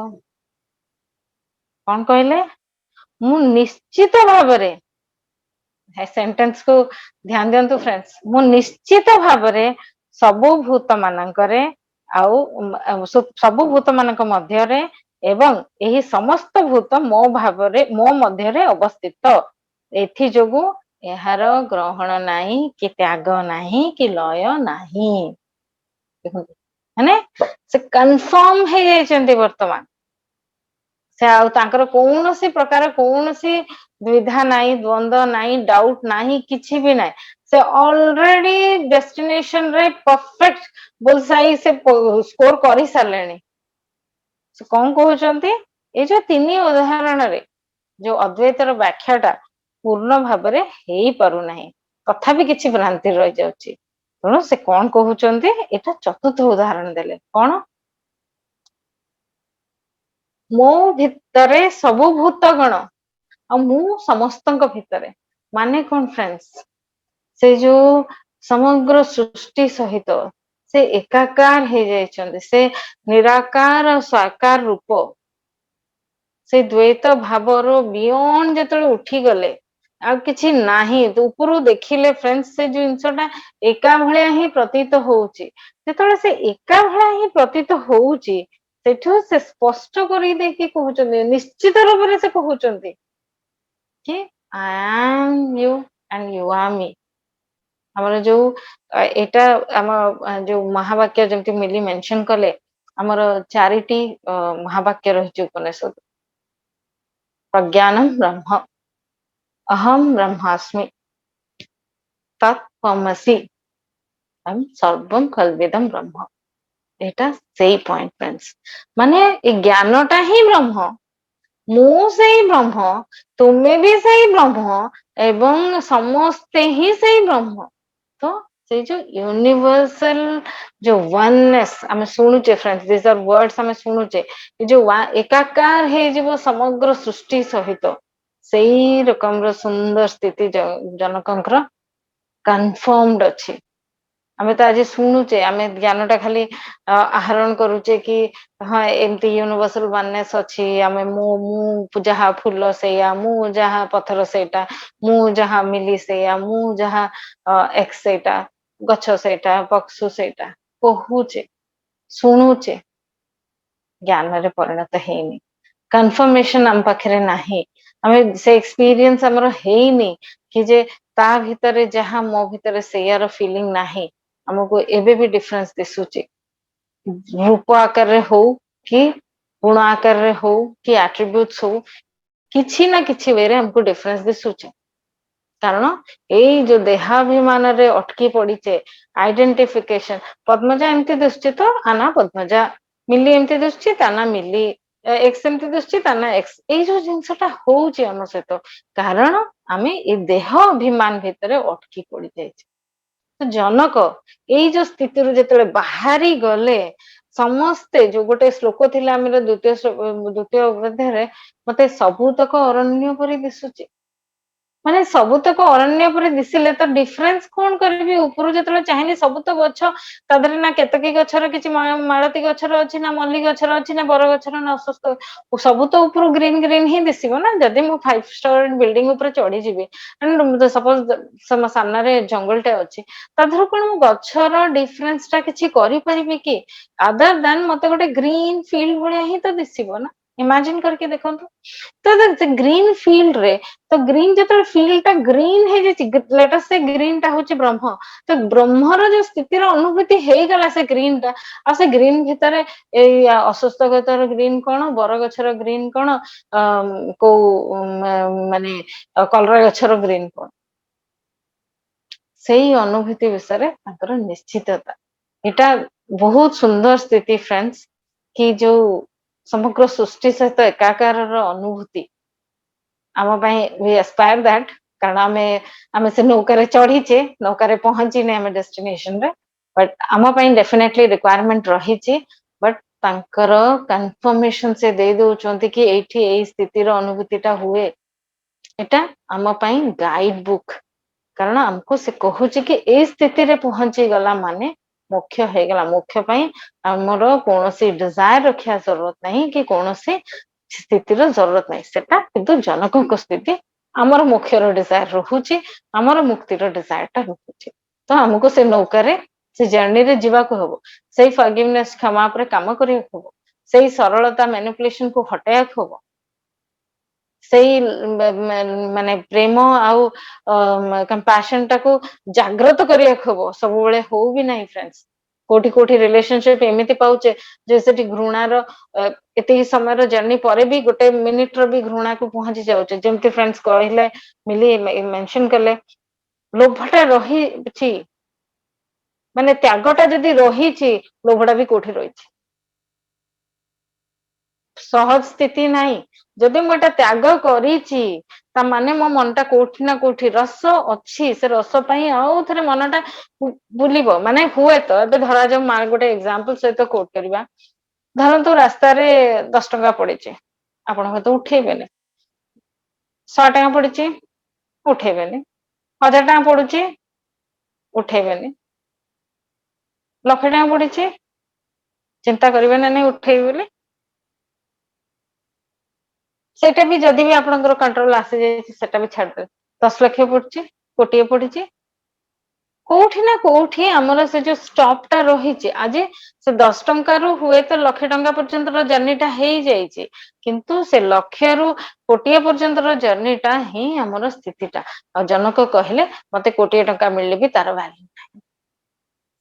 कौन कहले? मु निश्चित भावरे, सेंटेंस को ध्यान दियंतु फ्रेंड्स, मु निश्चित भावरे सबु भूत मानकरे आउ सबु भूत मानक मध्यरे एवं एही समस्त भूत मो भावरे मो मध्यरे अवस्थित, एथि जोगु एहार ग्रहण नाही कि त्याग नाही कि लय नाही। माने से कंफर्म हे जाइछन्ती वर्तमान, से आउ तांकर कौनसी प्रकार कौनसी द्विधा नाही, द्वंद्व नाही, डाउट नाही, किछि भी नाही, से ऑलरेडी डेस्टिनेशन रे परफेक्ट बुलसाई से स्कोर करि सारलेनी। से कौन कहउचन्ती, ए जो तीनी उदाहरण रे जो अद्वैतर व्याख्याटा पूर्ण भाबरे हेई पारु नाही, तथापि किछि भ्रांति रहि जाउची। तेणु से कौन कहउचन्ती, एटा चतुर्थ उदाहरण देले कोन, मो भितरे सबु भूतगण आ मु समस्तଙ୍କ भितरे, माने कोन फ्रेंड्स, से जो समग्र सृष्टि सहित से एकाकार हे जाइछन्ती, से निराकार साकार रूप, से द्वैत भावर बियॉन्ड जेतले उठी गले, ଆଉ କିଛି ନାହିଁ। ଉପରୁ ଦେଖିଲେ फ्रेंड्स ସେ ଜିନିଷଟା ଏକା ଭଳିଆ ହିଁ ପ୍ରତୀତ ହଉଛି। ଯେତେବେଳେ ସେ ଏକା ଭଳିଆ ହିଁ ପ୍ରତୀତ ହଉଛି, ସେଠୁ ସେ ସ୍ପଷ୍ଟ କରି ଦେଇକି କହୁଛନ୍ତି, ନିଶ୍ଚିତ ରୂପରେ ସେ କହୁଛନ୍ତି କି I am you and you are me। ଆମର ଯୋଉ ଏଇଟା ଆମ ଯୋଉ ମହାବାକ୍ୟ ଯେମିତି ମିଲି ମେନସନ କଲେ, ଆମର 4ଟି ମହାବାକ୍ୟ ରହିଛି ଉପନିଷଦ। ପ୍ରଜ୍ଞାନମ୍ ବ୍ରହ୍ମ, ଅହମ୍ ବ୍ରହ୍ମାସ୍ମି, ତତ୍ତ୍ୱମସि, ସର୍ବମ୍ ଖଲ୍ବିଦମ୍ ବ୍ରହ୍ମ। ଏଇଟା ସେଇ ପଏଣ୍ଟ फ्रेंड्स। ମାନେ ଏ ଜ୍ଞାନଟା ହିଁ ବ୍ରହ୍ମ, ମୁଁ ସେଇ ବ୍ରହ୍ମ, ତୁମେ ବି ସେଇ ବ୍ରହ୍ମ, ଏବଂ ସମସ୍ତେ ହିଁ ସେଇ ବ୍ରହ୍ମ। ତ ସେଇ ଯୋଉ ୟୁନିଭର୍ସାଲ ଯୋଉ ୱାନନେସ୍ ଆମେ ଶୁଣୁଛେ फ्रेंड्स, ଦିସ୍ ଆର୍ ୱାର୍ଡସ୍ ଆମେ ଶୁଣୁଛେ, ଏ ଯୋଉ ଏକାକାର ହେଇଯିବ ସମଗ୍ର ସୃଷ୍ଟି ସହିତ, ସେଇ ରକମର ସୁନ୍ଦର ସ୍ଥିତି ଜନକଙ୍କର କନଫର୍ମଡ ଅଛି। ଆମେ ତ ଆଜି ଶୁଣୁଛେ, ଆମେ ଜ୍ଞାନଟା ଖାଲି ଆହରଣ କରୁଛେ କି ହଁ ଏମିତି ୟୁନିଭର୍ସାଲ ୱାନନେସ୍ ଅଛି, ଆମେ ମୁଁ ଯାହା ଫୁଲ ସେଇଆ, ମୁଁ ଯାହା ପଥର ସେଇଟା, ମୁଁ ଯାହା ମିଲି ସେଇଆ, ମୁଁ ଯାହା ଏକ୍ସ ସେଇଟା, ଗଛ ସେଇଟା, ପକ୍ଷୁ ସେଇଟା କହୁଛେ, ଶୁଣୁଛେ, ଜ୍ଞାନରେ ପରିଣତ ହେଇନି। କନଫର୍ମେସନ ଆମ ପାଖରେ ନାହିଁ, ଆମେ ସେ ଏକ୍ସପିରିଏନ୍ସ ଆମର ହେଇନି କି ଯେ ତା ଭିତରେ ଯାହା ମୋ ଭିତରେ ସେଇଆର ଫିଲିଙ୍ଗ ନାହିଁ। ଆମକୁ ଏବେ ବି ଡିଫରେନ୍ସ ଦିଶୁଛି, ରୂପ ଆକାରରେ ହଉ କି ଗୁଣ ଆକାରରେ ହଉ କି ଆଟ୍ରିବ୍ୟୁଟ୍ସ ହଉ, କିଛି ନା କିଛି ୱେରେ ଆମକୁ ଡିଫରେନ୍ସ ଦିଶୁଛି। କାରଣ ଏଇ ଯୋଉ ଦେହାଭିମାନରେ ଅଟକି ପଡିଛେ, ଆଇଡେଣ୍ଟିଫିକେସନ, ପଦ୍ମଜା ଏମିତି ଦିଶୁଛି ତ ଆ ନା ପଦ୍ମଜା, ମିଲି ଏମିତି ଦିଶୁଛି ତା ନା ମିଲି, ଏକ୍ସ ଏମିତି ଦିଶୁଛି ତା ନା ଏକ୍ସ, ଏଇ ଯୋଉ ଜିନିଷଟା ହଉଛି ଆମ ସହିତ, କାରଣ ଆମେ ଏ ଦେହ ଅଭିମାନ ଭିତରେ ଅଟକି ପଡି ଯାଇଛେ। ଜନକ ଏଇ ଯୋଉ ସ୍ଥିତିରୁ ଯେତେବେଳେ ବାହାରି ଗଲେ, ସମସ୍ତେ ଯୋଉ ଗୋଟେ ଶ୍ଲୋକ ଥିଲା ଆମର ଦ୍ଵିତୀୟ ଅଧ୍ୟାୟରେ, ମତେ ସବୁତକ ଅରଣ୍ୟ ପରି ଦିଶୁଛି। ମାନେ ସବୁତକ ଅରଣ୍ୟ ପରି ଦିଶିଲେ ତ ଡିଫରେନ୍ସ କଣ କରିବି? ଉପରୁ ଯେତେବେଳେ ଚାହିଁଲି ସବୁ ତ ଗଛ, ତା ଦେହରେ ନା କେତକୀ ଗଛର କିଛି ମାଳତୀ ଗଛର ଅଛି, ନା ମଲ୍ଲି ଗଛର ଅଛି, ନା ବର ଗଛର, ନା ଅଶ୍ୱତ୍ଥ, ସବୁ ତ ଉପରୁ ଗ୍ରୀନ ଗ୍ରୀନ ହିଁ ଦିଶିବ ନା। ଯଦି ମୁଁ 5 ଷ୍ଟୋର ବିଲ୍ଡିଂ ଉପରେ ଚଢିଯିବି, ସପୋଜ ସାମ୍ନାରେ ଜଙ୍ଗଲଟେ ଅଛି, ତା ଦେହରୁ କଣ ମୁଁ ଗଛର ଡିଫରେନ୍ସ ଟା କିଛି କରିପାରିବି କି? ଅଦର ଦାନ ମତେ ଗୋଟେ ଗ୍ରୀନ ଫିଲ୍ଡ ଭଳିଆ ହିଁ ତ ଦିଶିବ ନା। ଇମାଜିନ କରିକି ଦେଖନ୍ତୁ, ତ ଗ୍ରୀନ ଫିଲ୍ଡ ରେ, ତ ଗ୍ରୀନ ଯେତେବେଳେ ଫିଲ୍ଡ ଟା ଗ୍ରୀନ ହେଇଯାଇଛି, ଲେଟସ୍ ସେ ଗ୍ରୀନ ଟା ହଉଛି ବ୍ରହ୍ମ, ତ ବ୍ରହ୍ମର ଯୋଉ ସ୍ଥିତିର ଅନୁଭୂତି ହେଇଗଲା ସେ ଗ୍ରୀନ ଟା, ଆଉ ସେ ଗ୍ରୀନ ଭିତରେ ଏଇ ଅଶ୍ୱତ୍ଥ ଗଛର ଗ୍ରୀନ କଣ, ବରଗଛର ଗ୍ରୀନ କଣ, କୋଉ ମାନେ କଲରା ଗଛର ଗ୍ରୀନ କଣ, ସେଇ ଅନୁଭୂତି ବିଷୟରେ ତାଙ୍କର ନିଶ୍ଚିତତା। ଏଇଟା ବହୁତ ସୁନ୍ଦର ସ୍ଥିତି फ्रेंड्स, କି ଯୋଉ ସମଗ୍ର ସୃଷ୍ଟି ସହିତ ଏକାକାରର ଅନୁଭୂତି ଆମ ପାଇଁ we aspire that। କାରଣ ଆମେ ସେ ନୌକାରେ ଚଢିଛେ, ନୌକାରେ ପହଞ୍ଚିନେ ଆମେ ଡେଷ୍ଟିନେସନ ରେ, ବଟ୍ ଆମ ପାଇଁ ଡେଫିନେଟଲି ରିକ୍ୱାରମେଣ୍ଟ ରହିଛି। ବଟ୍ ତାଙ୍କର କନଫର୍ମେସନ ସେ ଦେଇ ଦଉଛନ୍ତି କି ଏଇଠି ଏଇ ସ୍ଥିତିର ଅନୁଭୂତି ଟା ହୁଏ, ଏଟା ଆମ ପାଇଁ ଗାଇଡ ବୁକ୍। କାରଣ ଆମକୁ ସେ କହୁଛି କି ଏଇ ସ୍ଥିତିରେ ପହଞ୍ଚି ଗଲା ମାନେ ମୋକ୍ଷ ହେଇଗଲା। ମୋକ୍ଷ ପାଇଁ ଆମର କୌଣସି ଡିଜାୟାର ରଖିବା ଜରୁରତ ନାହିଁ, କି କୌଣସି ସ୍ଥିତିର ଜରୁରତ ନାହିଁ। ସେଟା କିନ୍ତୁ ଜନକଙ୍କ ସ୍ଥିତି, ଆମର ମୋକ୍ଷର ଡିଜାୟାର ରହୁଛି, ଆମର ମୁକ୍ତିର ଡିଜାୟାର ଟା ରହୁଛି। ତ ଆମକୁ ସେ ନୌକାରେ, ସେ ଜର୍ଣ୍ଣିରେ ଯିବାକୁ ହବ, ସେଇ ଫରଗିଭନେସ କ୍ଷମା ଉପରେ କାମ କରିବାକୁ ହବ, ସେଇ ସରଳତା ମ୍ୟାନିପୁଲେସନ କୁ ହଟେଇବାକୁ ହବ, ସେଇ ମାନେ ପ୍ରେମ ଆଉ କମ୍ପାସନ ଟାକୁ ଜାଗ୍ରତ କରିବାକୁ ହବ। ସବୁବେଳେ ହଉ ବି ନାହିଁ फ्रेंड्स, କୋଉଠି କୋଉଠି ରିଲେସନସିପ ଏମିତି ପାଉଛେ ଯେ ସେଠି ଘୃଣାର ଏତିକି ସମୟର ଜର୍ଣ୍ଣି ପରେ ବି ଗୋଟେ ମିନିଟ ର ବି ଘୃଣାକୁ ପହଞ୍ଚି ଯାଉଛେ। ଯେମିତି फ्रेंड्स କହିଲେ, ମିଲି ମେନସନ କଲେ, ଲୋଭଟା ରହିଛି, ମାନେ ତ୍ୟାଗ ଟା ଯଦି ରହିଛି, ଲୋଭଟା ବି କୋଉଠି ରହିଛି। ସହଜ ସ୍ଥିତି ନାହିଁ। ଯଦି ମୁଁ ଏଟା ତ୍ୟାଗ କରିଛି, ତା ମାନେ ମୋ ମନଟା କୋଉଠି ନା କୋଉଠି ରସ ଅଛି, ସେ ରସ ପାଇଁ ଆଉ ଥରେ ମନଟା ବୁଲିବ। ମାନେ ହୁଏତ ଏବେ ଧରାଯାଉ ଗୋଟେ ଏକ୍ସାମ୍ପଲ ସହିତ କୋଟ କରିବା, ଧରନ୍ତୁ ରାସ୍ତାରେ 10 ଟଙ୍କା ପଡିଛି, ଆପଣ ହয়তো ଉଠେଇବେନି। 100 ଟଙ୍କା ପଡିଛି, ଉଠେଇବେନି। 1000 ଟଙ୍କା ପଡୁଛି, ଉଠେଇବେନି। ଲକ୍ଷେ ଟଙ୍କା ପଡିଛି, ଚିନ୍ତା କରିବେ ନା ନାଇଁ ଉଠେଇବି ବୋଲି। ସେଇଟା ବି ଯଦି ବି ଆପଣଙ୍କର କଣ୍ଟ୍ରୋଲ ଆସିଯାଇଛି, ସେଟା ବି ଛାଡିଦେବେ। 10 ଲକ୍ଷ ପଡୁଛି, କୋଟିଏ ପଡିଛି, କୋଉଠି ନା କୋଉଠି ଆମର ସେ ଯୋଉ ଷ୍ଟପ୍ ଟା ରହିଛି। ଆଜି ସେ 10 ଟଙ୍କାରୁ ହୁଏତ 1,00,000 ଟଙ୍କା ପର୍ଯ୍ୟନ୍ତର ଜର୍ଣ୍ଣିଟା ହେଇଯାଇଛି, କିନ୍ତୁ ସେ 1,00,000ରୁ କୋଟିଏ ପର୍ଯ୍ୟନ୍ତର ଜର୍ଣ୍ଣିଟା ହିଁ ଆମର ସ୍ଥିତିଟା। ଆଉ ଜନକ କହିଲେ ମତେ କୋଟିଏ ଟଙ୍କା ମିଳିଲେ ବି ତାର ଭ୍ୟାଲ୍ୟୁ ନାହିଁ।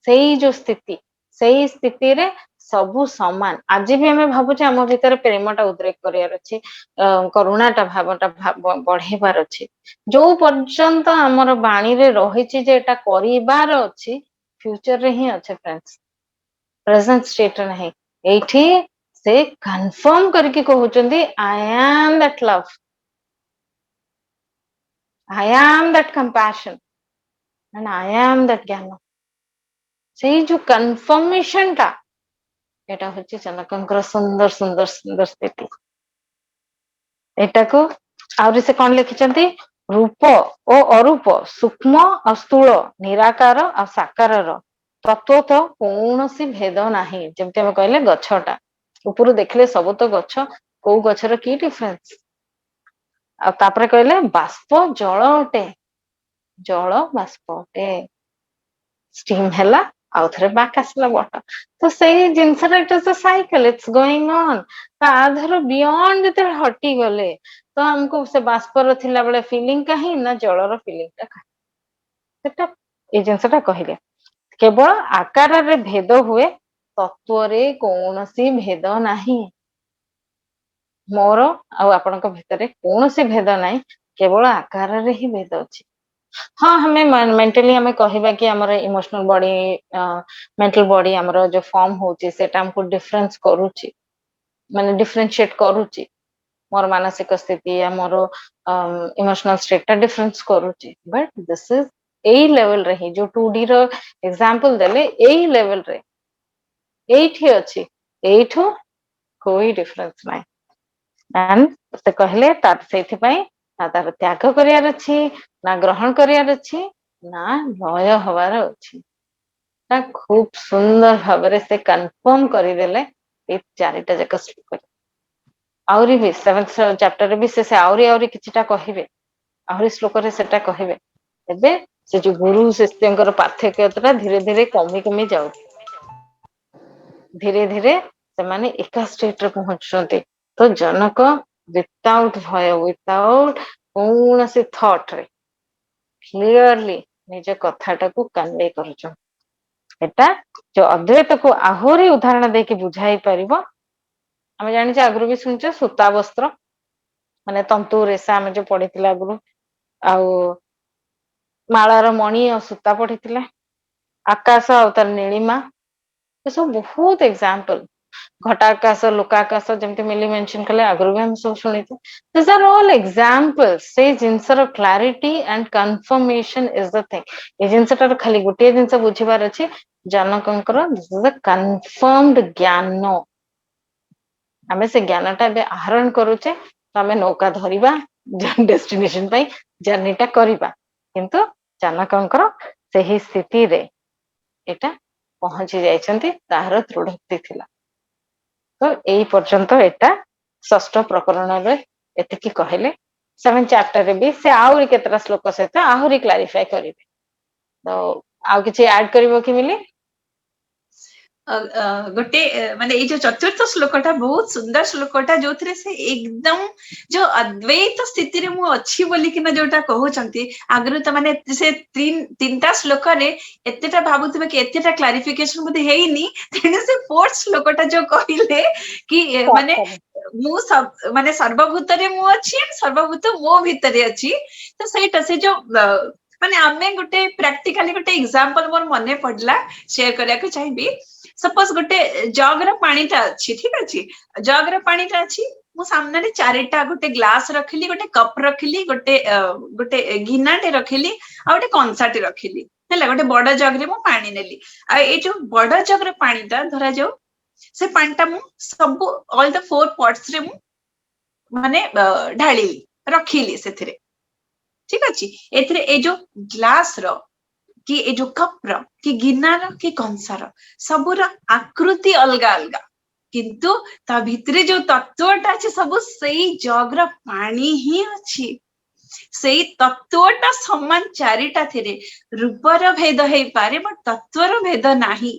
ସେଇ ଯୋଉ ସ୍ଥିତି, ସେଇ ସ୍ଥିତିରେ ସବୁ ସମାନ। ଆଜି ବି ଆମେ ଭାବୁଛେ ଆମ ଭିତରେ ପ୍ରେମଟା ଉଦ୍ରେକ କରିବାର ଅଛି, କରୁଣାଟା ଭାବଟା ବଢେଇବାର ଅଛି। ଯୋଉ ପର୍ଯ୍ୟନ୍ତ ଆମର ବାଣୀରେ ରହିଛି ଯେ ଏଟା କରିବାର ଅଛି, ଫ୍ୟୁଚରରେ ହିଁ ଅଛି ଫ୍ରେଣ୍ଡସ୍, ପ୍ରେଜେଣ୍ଟ ଷ୍ଟେଟରେ ନାହିଁ। ଏଇଠି ସେ କନଫର୍ମ କରିକି କହୁଛନ୍ତି I am that love, I am that compassion and I am that ଜ୍ଞାନ। ସେଇ ଯୋଉ କନଫର୍ମେସନ ଟା, ଏଟା ହଉଛି ଜନକଙ୍କର ସୁନ୍ଦର ସୁନ୍ଦର ସୁନ୍ଦର ସ୍ଥିତି। ଏଟାକୁ ଆହୁରି ସେ କଣ ଲେଖିଛନ୍ତି, ରୂପ ଓ ଅରୂପ, ସୂକ୍ଷ୍ମ ଆଉ ସ୍ଥୂଳ, ନିରାକାର ଆଉ ସାକାରର ତତ୍ୱତଃ କୌଣସି ଭେଦ ନାହିଁ। ଯେମିତି ଆମେ କହିଲେ ଗଛଟା ଉପରୁ ଦେଖିଲେ ସବୁ ତ ଗଛ, କୋଉ ଗଛର କି ଡିଫରେନ୍ସ। ଆଉ ତାପରେ କହିଲେ ବାଷ୍ପ ଜଳ ଅଟେ, ଜଳ ବାଷ୍ପ ଅଟେ, ଷ୍ଟିମ ହେଲା ଆଉ ଥରେ ବ୍ୟାକ୍ ଆସିଲା ୱାଟର। ତ ସେଇ ଜିନିଷଟା ଇଟ୍ ଇଜ ଅ ସାଇକେଲ, ଇଟ୍ସ ଗୋଇଂ ଅନ୍। ତା ଦେହରୁ ବିୟଣ୍ଡ ଯେତେବେଳେ ହଟିଗଲେ ତ ଆମକୁ ସେ ବାଷ୍ପର ଥିଲା ବେଳେ ଫିଲିଂ କାହିଁ ନା ଜଳର ଫିଲିଂଟା କାହିଁ, ସେଟା ଏଇ ଜିନିଷଟା କହିଲେ। କେବଳ ଆକାରରେ ଭେଦ ହୁଏ, ତତ୍ଵରେ କୌଣସି ଭେଦ ନାହିଁ। ମୋର ଆଉ ଆପଣଙ୍କ ଭିତରେ କୌଣସି ଭେଦ ନାହିଁ, କେବଳ ଆକାରରେ ହିଁ ଭେଦ ଅଛି। ହଁ, ଆମେ ମେଣ୍ଟାଲି ଆମେ କହିବା କି ଆମର ଇମୋସନାଲ ବଡି, ମେଣ୍ଟାଲ ବଡି ଆମର ଯୋଉ ଫର୍ମ ହଉଛି ସେଟା ଆମକୁ ଡିଫରେନ୍ସ କରୁଛି, ମାନେ ଡିଫରେନ୍ସିଏଟ କରୁଛି। ମୋର ମାନସିକ ସ୍ଥିତି, ଆମର ଇମୋସନାଲ ଷ୍ଟେଟଟା ଡିଫରେନ୍ସ କରୁଛି। ବଟ୍ ଦିସ୍ ଇଜ ଏଇ ଲେଭେଲରେ ହିଁ, ଯୋଉ 2D ର ଏକ୍ସାମ୍ପଲ ଦେଲେ ଏଇ ଲେଭେଲରେ ଏଇଠି ଅଛି, ଏଇଠୁ କୋଇ ଡିଫରେନ୍ସ ନାହିଁ। ସେ କହିଲେ ତାର ସେଇଥିପାଇଁ ନା ତାର ତ୍ୟାଗ କରିବାର ଅଛି, ନା ଗ୍ରହଣ କରିବାର ଅଛି, ନା ଲୟ ହବାର ଅଛି। ତା ଖୁବ ସୁନ୍ଦର ଭାବରେ ସେ କନଫର୍ମ କରିଦେଲେ ଏଇ 4ଟା ଯାକ ଶ୍ଲୋକରେ। ଆହୁରି ବି 7th ଚାପ୍ଟରରେ ବି ସେ ଆହୁରି କିଛିଟା କହିବେ, ଆହୁରି ଶ୍ଲୋକରେ ସେଟା କହିବେ। ଏବେ ସେ ଯୋଉ ଗୁରୁ ଶିଷ୍ୟଙ୍କର ପାର୍ଥକ୍ୟତା ଧୀରେ ଧୀରେ କମି କମି ଯାଉଛି, ଧୀରେ ଧୀରେ ସେମାନେ ଏକା ଷ୍ଟେଟରେ ପହଞ୍ଚୁଛନ୍ତି। ତ ଜନକ ୱିଥାଉଟ ଭୟ, ୱିଥାଉଟ କୌଣସି ଥଟରେ କ୍ଲିୟରଲି ନିଜ କଥାଟାକୁ କନଭେ କରୁଛନ୍ତି। ଏଟା ଯୋଉ ଅଦ୍ୱୈତକୁ ଆହୁରି ଉଦାହରଣ ଦେଇକି ବୁଝାଇ ପାରିବ। ଆମେ ଜାଣିଛେ, ଆଗରୁ ବି ଶୁଣିଛେ, ସୂତା ବସ୍ତ୍ର ମାନେ ତନ୍ତୁ ରେଶା ଆମେ ଯୋଉ ପଢିଥିଲା ଆଗରୁ, ଆଉ ମାଳାର ମଣି ଆଉ ସୂତା ପଢିଥିଲେ, ଆକାଶ ଆଉ ତାର ନୀଳିମା, ଏସବୁ ବହୁତ ଏକ୍ସାମ୍ପଲ। ଘଟାକାଶ, ଲୋକାକାଶ, ଯେମିତି ମିଲି ମେନସନ କଲେ, ଆଗରୁ ବି ଆମେ ସବୁ ଶୁଣିଛେ। This are all example. ସେଇ ଜିନିଷର clarity and confirmation is the thing. ଏଇ ଜିନିଷଟାର ଖାଲି ଗୋଟିଏ ଜିନିଷ ବୁଝିବାର ଅଛି, ଜନକଙ୍କର ଦିସ୍ ଇଜ ଦ କନଫର୍ମଡ ଜ୍ଞାନ। ଆମେ ସେ ଜ୍ଞାନଟା ଏବେ ଆହରଣ କରୁଛେ, ତ ଆମେ ନୌକା ଧରିବା, ଡେଷ୍ଟିନେସନ ପାଇଁ ଜର୍ଣ୍ଣିଟା କରିବା। କିନ୍ତୁ ଜନକଙ୍କର ସେହି ସ୍ଥିତିରେ ଏଟା ପହଞ୍ଚି ଯାଇଛନ୍ତି, ତାହାର ଦୃଢୋକ୍ତି ଥିଲା। ତ ଏଇ ପର୍ଯ୍ୟନ୍ତ ଏଟା 6ଷ୍ଠ ପ୍ରକରଣରେ ଏତିକି କହିଲେ। 7th ଚାପ୍ଟରରେ ବି ସେ ଆହୁରି କେତେଟା ଶ୍ଲୋକ ସହିତ ଆହୁରି କ୍ଲାରିଫାଏ କରିବେ। ତ ଆଉ କିଛି ଆଡ କରିବ କି ମିଲି? ଗୋଟେ ମାନେ ଏଇ ଯୋଉ 4ର୍ଥ ଶ୍ଲୋକଟା ବହୁତ ସୁନ୍ଦର ଶ୍ଲୋକଟା, ଯୋଉଥିରେ ସେ ଏକଦମ ଯୋଉ ଅଦ୍ୱୈତ ସ୍ଥିତିରେ ମୁଁ ଅଛି ବୋଲିକିନା ଯୋଉଟା କହୁଛନ୍ତି। ଆଗରୁ ତ ମାନେ ସେ 3ଟା ଶ୍ଲୋକରେ ଏତେଟା ଭାବୁଥିବେ କି ଏତେଟା କ୍ଲାରିଫିକେସନ ବୋଧେ ହେଇନି, ତେଣୁ ସେ 4th ଶ୍ଲୋକଟା ଯୋଉ କହିଲେ କି ମାନେ ମୁଁ ମାନେ ସର୍ବଭୂତରେ ମୁଁ ଅଛି, ସର୍ବଭୂତ ମୋ ଭିତରେ ଅଛି। ତ ସେଇଟା ସେ ଯୋଉ ମାନେ ଆମେ ଗୋଟେ ପ୍ରାକ୍ଟିକାଲି ଗୋଟେ ଏକ୍ସାମ୍ପଲ ମୋର ମନେ ପଡିଲା, ସେୟାର କରିବାକୁ ଚାହିଁବି। ସପୋଜ ଗୋଟେ ଜଗର ପାଣିଟା ଅଛି, ଠିକ ଅଛି, ଜଗର ପାଣିଟା ଅଛି, ମୁଁ ସାମ୍ନାରେ 4ଟା, ଗୋଟେ ଗ୍ଲାସ ରଖିଲି, ଗୋଟେ କପ୍ ରଖିଲି, ଗୋଟେ ଗିନାଟେ ରଖିଲି, ଆଉ ଗୋଟେ କଂସାଟେ ରଖିଲି, ହେଲା। ଗୋଟେ ବଡ ଜଗରେ ମୁଁ ପାଣି ନେଲି, ଆଉ ଏଇ ଯୋଉ ବଡ ଜଗର ପାଣିଟା ଧରାଯାଉ, ସେ ପାଣିଟା ମୁଁ ସବୁ ଅଲ୍ ଦ 4 ପଟ୍ସରେ ମୁଁ ମାନେ ଢାଳିଲି, ରଖିଲି ସେଥିରେ, ଠିକ ଅଛି। ଏଥିରେ ଏଇ ଯୋଉ ଗ୍ଲାସର କି ଏଇ ଯୋଉ କପର କି ଗିନାର କି କଂସାର, ସବୁର ଆକୃତି ଅଲଗା ଅଲଗା, କିନ୍ତୁ ତା ଭିତରେ ଯୋଉ ତତ୍ଵଟା ଅଛି ସବୁ ସେଇ ଜଗର ପାଣି ହିଁ ଅଛି। ସେଇ ତତ୍ଵଟା ସମାନ ଚାରିଟା ଥିରେ ରୂପର ଭେଦ ହେଇପାରେ ବଟ୍ ତତ୍ଵର ଭେଦ ନାହିଁ।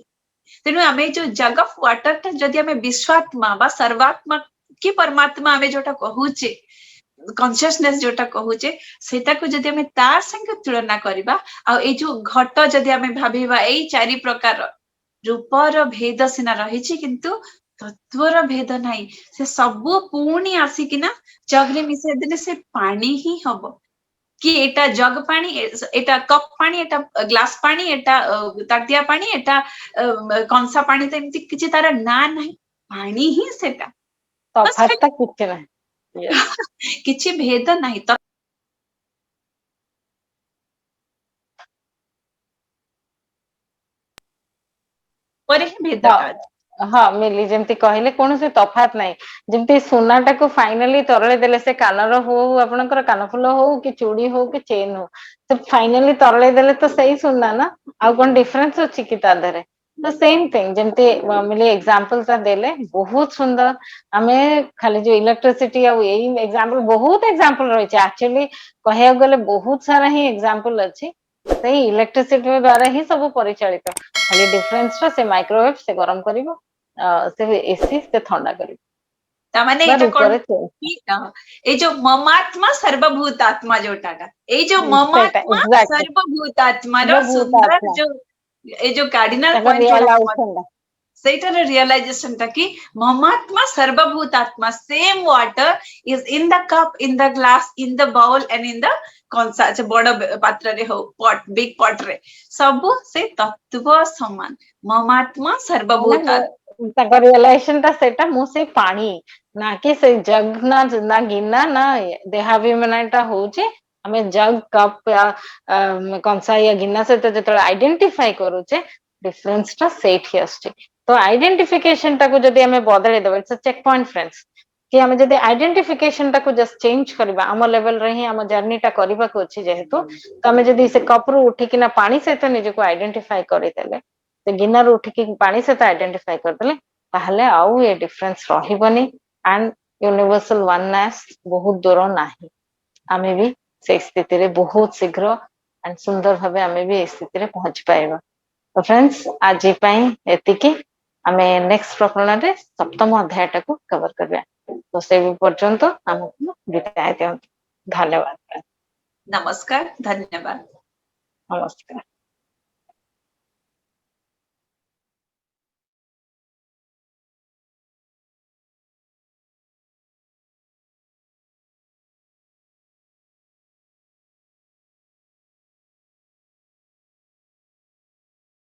ତେଣୁ ଆମେ ଯୋଉ ଜଗ ଅଫ ୱାଟର ଟା ଯଦି ଆମେ ବିଶ୍ୱାତ୍ମା ବା ସର୍ବାତ୍ମା କି ପରମାତ୍ମା ଆମେ ଯୋଉଟା କହୁଛେ କନସିୟସନେସ ଯୋଉଟା କହୁଛେ ସେଇଟାକୁ ଯଦି ଆମେ ତା ସାଙ୍ଗେ ତୁଳନା କରିବା ଆଉ ଏଇ ଯୋଉ ଘଟ ଯଦି ଆମେ ଭାବିବା ଏଇ ଚାରି ପ୍ରକାର ରୂପର ଭେଦ ସିନା ରହିଛି କିନ୍ତୁ ତତ୍ଵର ଭେଦ ନାହିଁ। ସେ ସବୁ ପୁଣି ଆସିକିନା ଜଗରେ ମିଶେଇ ଦେଲେ ସେ ପାଣି ହିଁ ହବ। କି ଏଟା ଜଗ ପାଣି, ଏଟା କପ୍ ପାଣି, ଏଟା ଗ୍ଲାସ ପାଣି, ଏଟା ତାଟିଆ ପାଣି, ଏଟା କଂସା ପାଣି, ତ ଏମିତି କିଛି ତାର ନାଁ ନାହିଁ, ପାଣି ହିଁ ସେଟା। ତଫାତଟା କିଛି ନାହିଁ। Yes. କିଛି ଭେଦ ନାହିଁ। ପରେ ହିଁ ଭେଦଟା ଅଛି। ହଁ ମିଲି ଯେମିତି କହିଲେ କୌଣସି ତଫାତ ନାହିଁ। ଯେମିତି ସୁନାଟାକୁ ଫାଇନାଲି ତରଳେଇ ଦେଲେ ସେ କାନର ହଉ ଆପଣଙ୍କର କାନଫୁଲ ହଉ କି ଚୁଡି ହଉ କି ଚେନ ହଉ, ସେ ଫାଇନାଲି ତରଳେଇ ଦେଲେ ତ ସେଇ ସୁନା ନା, ଆଉ କଣ ଡିଫରେନ୍ସ ଅଛି କି ତା ଦେହରେ? ତ ସେମ ଥିଙ୍ଗ ଯେମିତି ମିଲି ଏକ୍ସାମ୍ପଲ ଟା ଦେଲେ ବହୁତ ସୁନ୍ଦର। ଆମେ ଖାଲି ଯୋଉ ଇଲେକ୍ଟ୍ରିସିଟି ଆଉ ଏଇ ଏକ୍ସାମ୍ପଲ ବହୁତ ଏକ୍ସାମ୍ପଲ ରହିଛି, ଆକ୍ଚୁଆଲି କହିବାକୁ ଗଲେ ବହୁତ ସାରା ହିଁ ଏକ୍ସାମ୍ପଲ ଅଛି। ସେଇ ଇଲେକ୍ଟ୍ରିସିଟି ଦ୍ଵାରା ହିଁ ସବୁ ପରିଚାଳିତ, ଖାଲି ଡିଫରେନ୍ସ ଟା ସେ ମାଇକ୍ରୋୱେଭ ସେ ଗରମ କରିବ, ସେ ଏସି ସେ ଥଣ୍ଡା କରିବ। ତାମାନେ ବା ଏଇଟା କଣ ରୂପରେ କି ଏଇ ଯୋଉ ମମାତ୍ମା ସର୍ବଭୂତାତ୍ମା ଯୋଉଟାଟା, ଏଇ ଯୋଉ ସେଇଟା ମମାତ୍ମା ଏକ୍ସାକ୍ଟଲି ସର୍ବଭୂତାତ୍ମାର ସର୍ବଭୂତ ସୁନ୍ଦର ଆତ୍ମା ଯୋଉ ଏଇ ଯୋଉ କାର୍ଡିନାଲ ତାଙ୍କ ପଏଣ୍ଟ ଗୁଡାକ ରିଅଲାଇଜେସନ ଟା। ସେଇଟାର ରିଅଲାଇଜେସନ ଟା କି ମମାତ୍ମା ସର୍ବଭୂତାତ୍ମା, same water is in the cup, in the glass, in the bowl and in the କଂସା, ବଡ ପାତ୍ରରେ ହଉ, ପଟ ବିଗ ପଟରେ, ସବୁ ସେ ତତ୍ଵ ସମାନ। ମମାତ୍ମା ସର୍ବଭୂତାତ୍ମା। ତାଙ୍କ ରିଅଲାଇଜେସନ ଟା ସେଇଟା, ମୁଁ ସେଇ ପାଣି ନା କି ସେଇ ଜଗ ନା ଗିନା ନା ଦେହାଭିମାନଟା ହଉଛି ଆମେ ଜଗ କପ୍ କଂସା ୟା ଗିନା ସହିତ ଯେତେବେଳେ ଆଇଡେଣ୍ଟିଫାଇ କରୁଛେ, ଡିଫରେନ୍ସ ଟା ସେଇଠି ଆସୁଛି। ତ ଆଇଡେଣ୍ଟିଫିକେସନ ଟାକୁ ଯଦି ଆମେ ବଦଳେଇ ଦବା, ଇଟ୍ସ ଅ ଚେକ୍ ପଏଣ୍ଟ ଫ୍ରେଣ୍ଡସ୍, କି ଆମେ ଯଦି ଆଇଡେଣ୍ଟିଫିକେସନ ଟାକୁ ଜଷ୍ଟ ଚେଞ୍ଜ କରିବା, ଆମ ଲେଭେଲରେ ହିଁ ଆମ ଜର୍ଣ୍ଣିଟା କରିବାକୁ ଅଛି ଯେହେତୁ, ତ ଆମେ ଯଦି ସେ କପ ରୁ ଉଠିକିନା ପାଣି ସହିତ ନିଜକୁ ଆଇଡେଣ୍ଟିଫାଇ କରିଦେଲେ, ସେ ଗିନାରୁ ଉଠିକି ପାଣି ସହିତ ଆଇଡେଣ୍ଟିଫାଇ କରିଦେଲେ, ତାହେଲେ ଆଉ ଏ ଡିଫରେନ୍ସ ରହିବନି। ଆଣ୍ଡ ୟୁନିଭର୍ସାଲ ୱାନନେସ ବହୁତ ଦୂର ନାହିଁ। ଆମେ ବି ସେଇ ସ୍ଥିତିରେ ବହୁତ ଶୀଘ୍ର ଆଣ୍ଡ ସୁନ୍ଦର ଭାବେ ଆମେ ବି ଏଇ ସ୍ଥିତିରେ ପହଞ୍ଚି ପାରିବା। ତ ଫ୍ରେଣ୍ଡସ୍ ଆଜି ପାଇଁ ଏତିକି। ଆମେ ନେକ୍ସଟ ପ୍ରକରଣରେ ସପ୍ତମ ଅଧ୍ୟାୟ ଟାକୁ କଭର କରିବା। ତ ସେ ପର୍ଯ୍ୟନ୍ତ ଆମକୁ ବିଦାୟ ଦିଅନ୍ତୁ। ଧନ୍ୟବାଦ। ନମସ୍କାର, ଧନ୍ୟବାଦ। ନମସ୍କାର।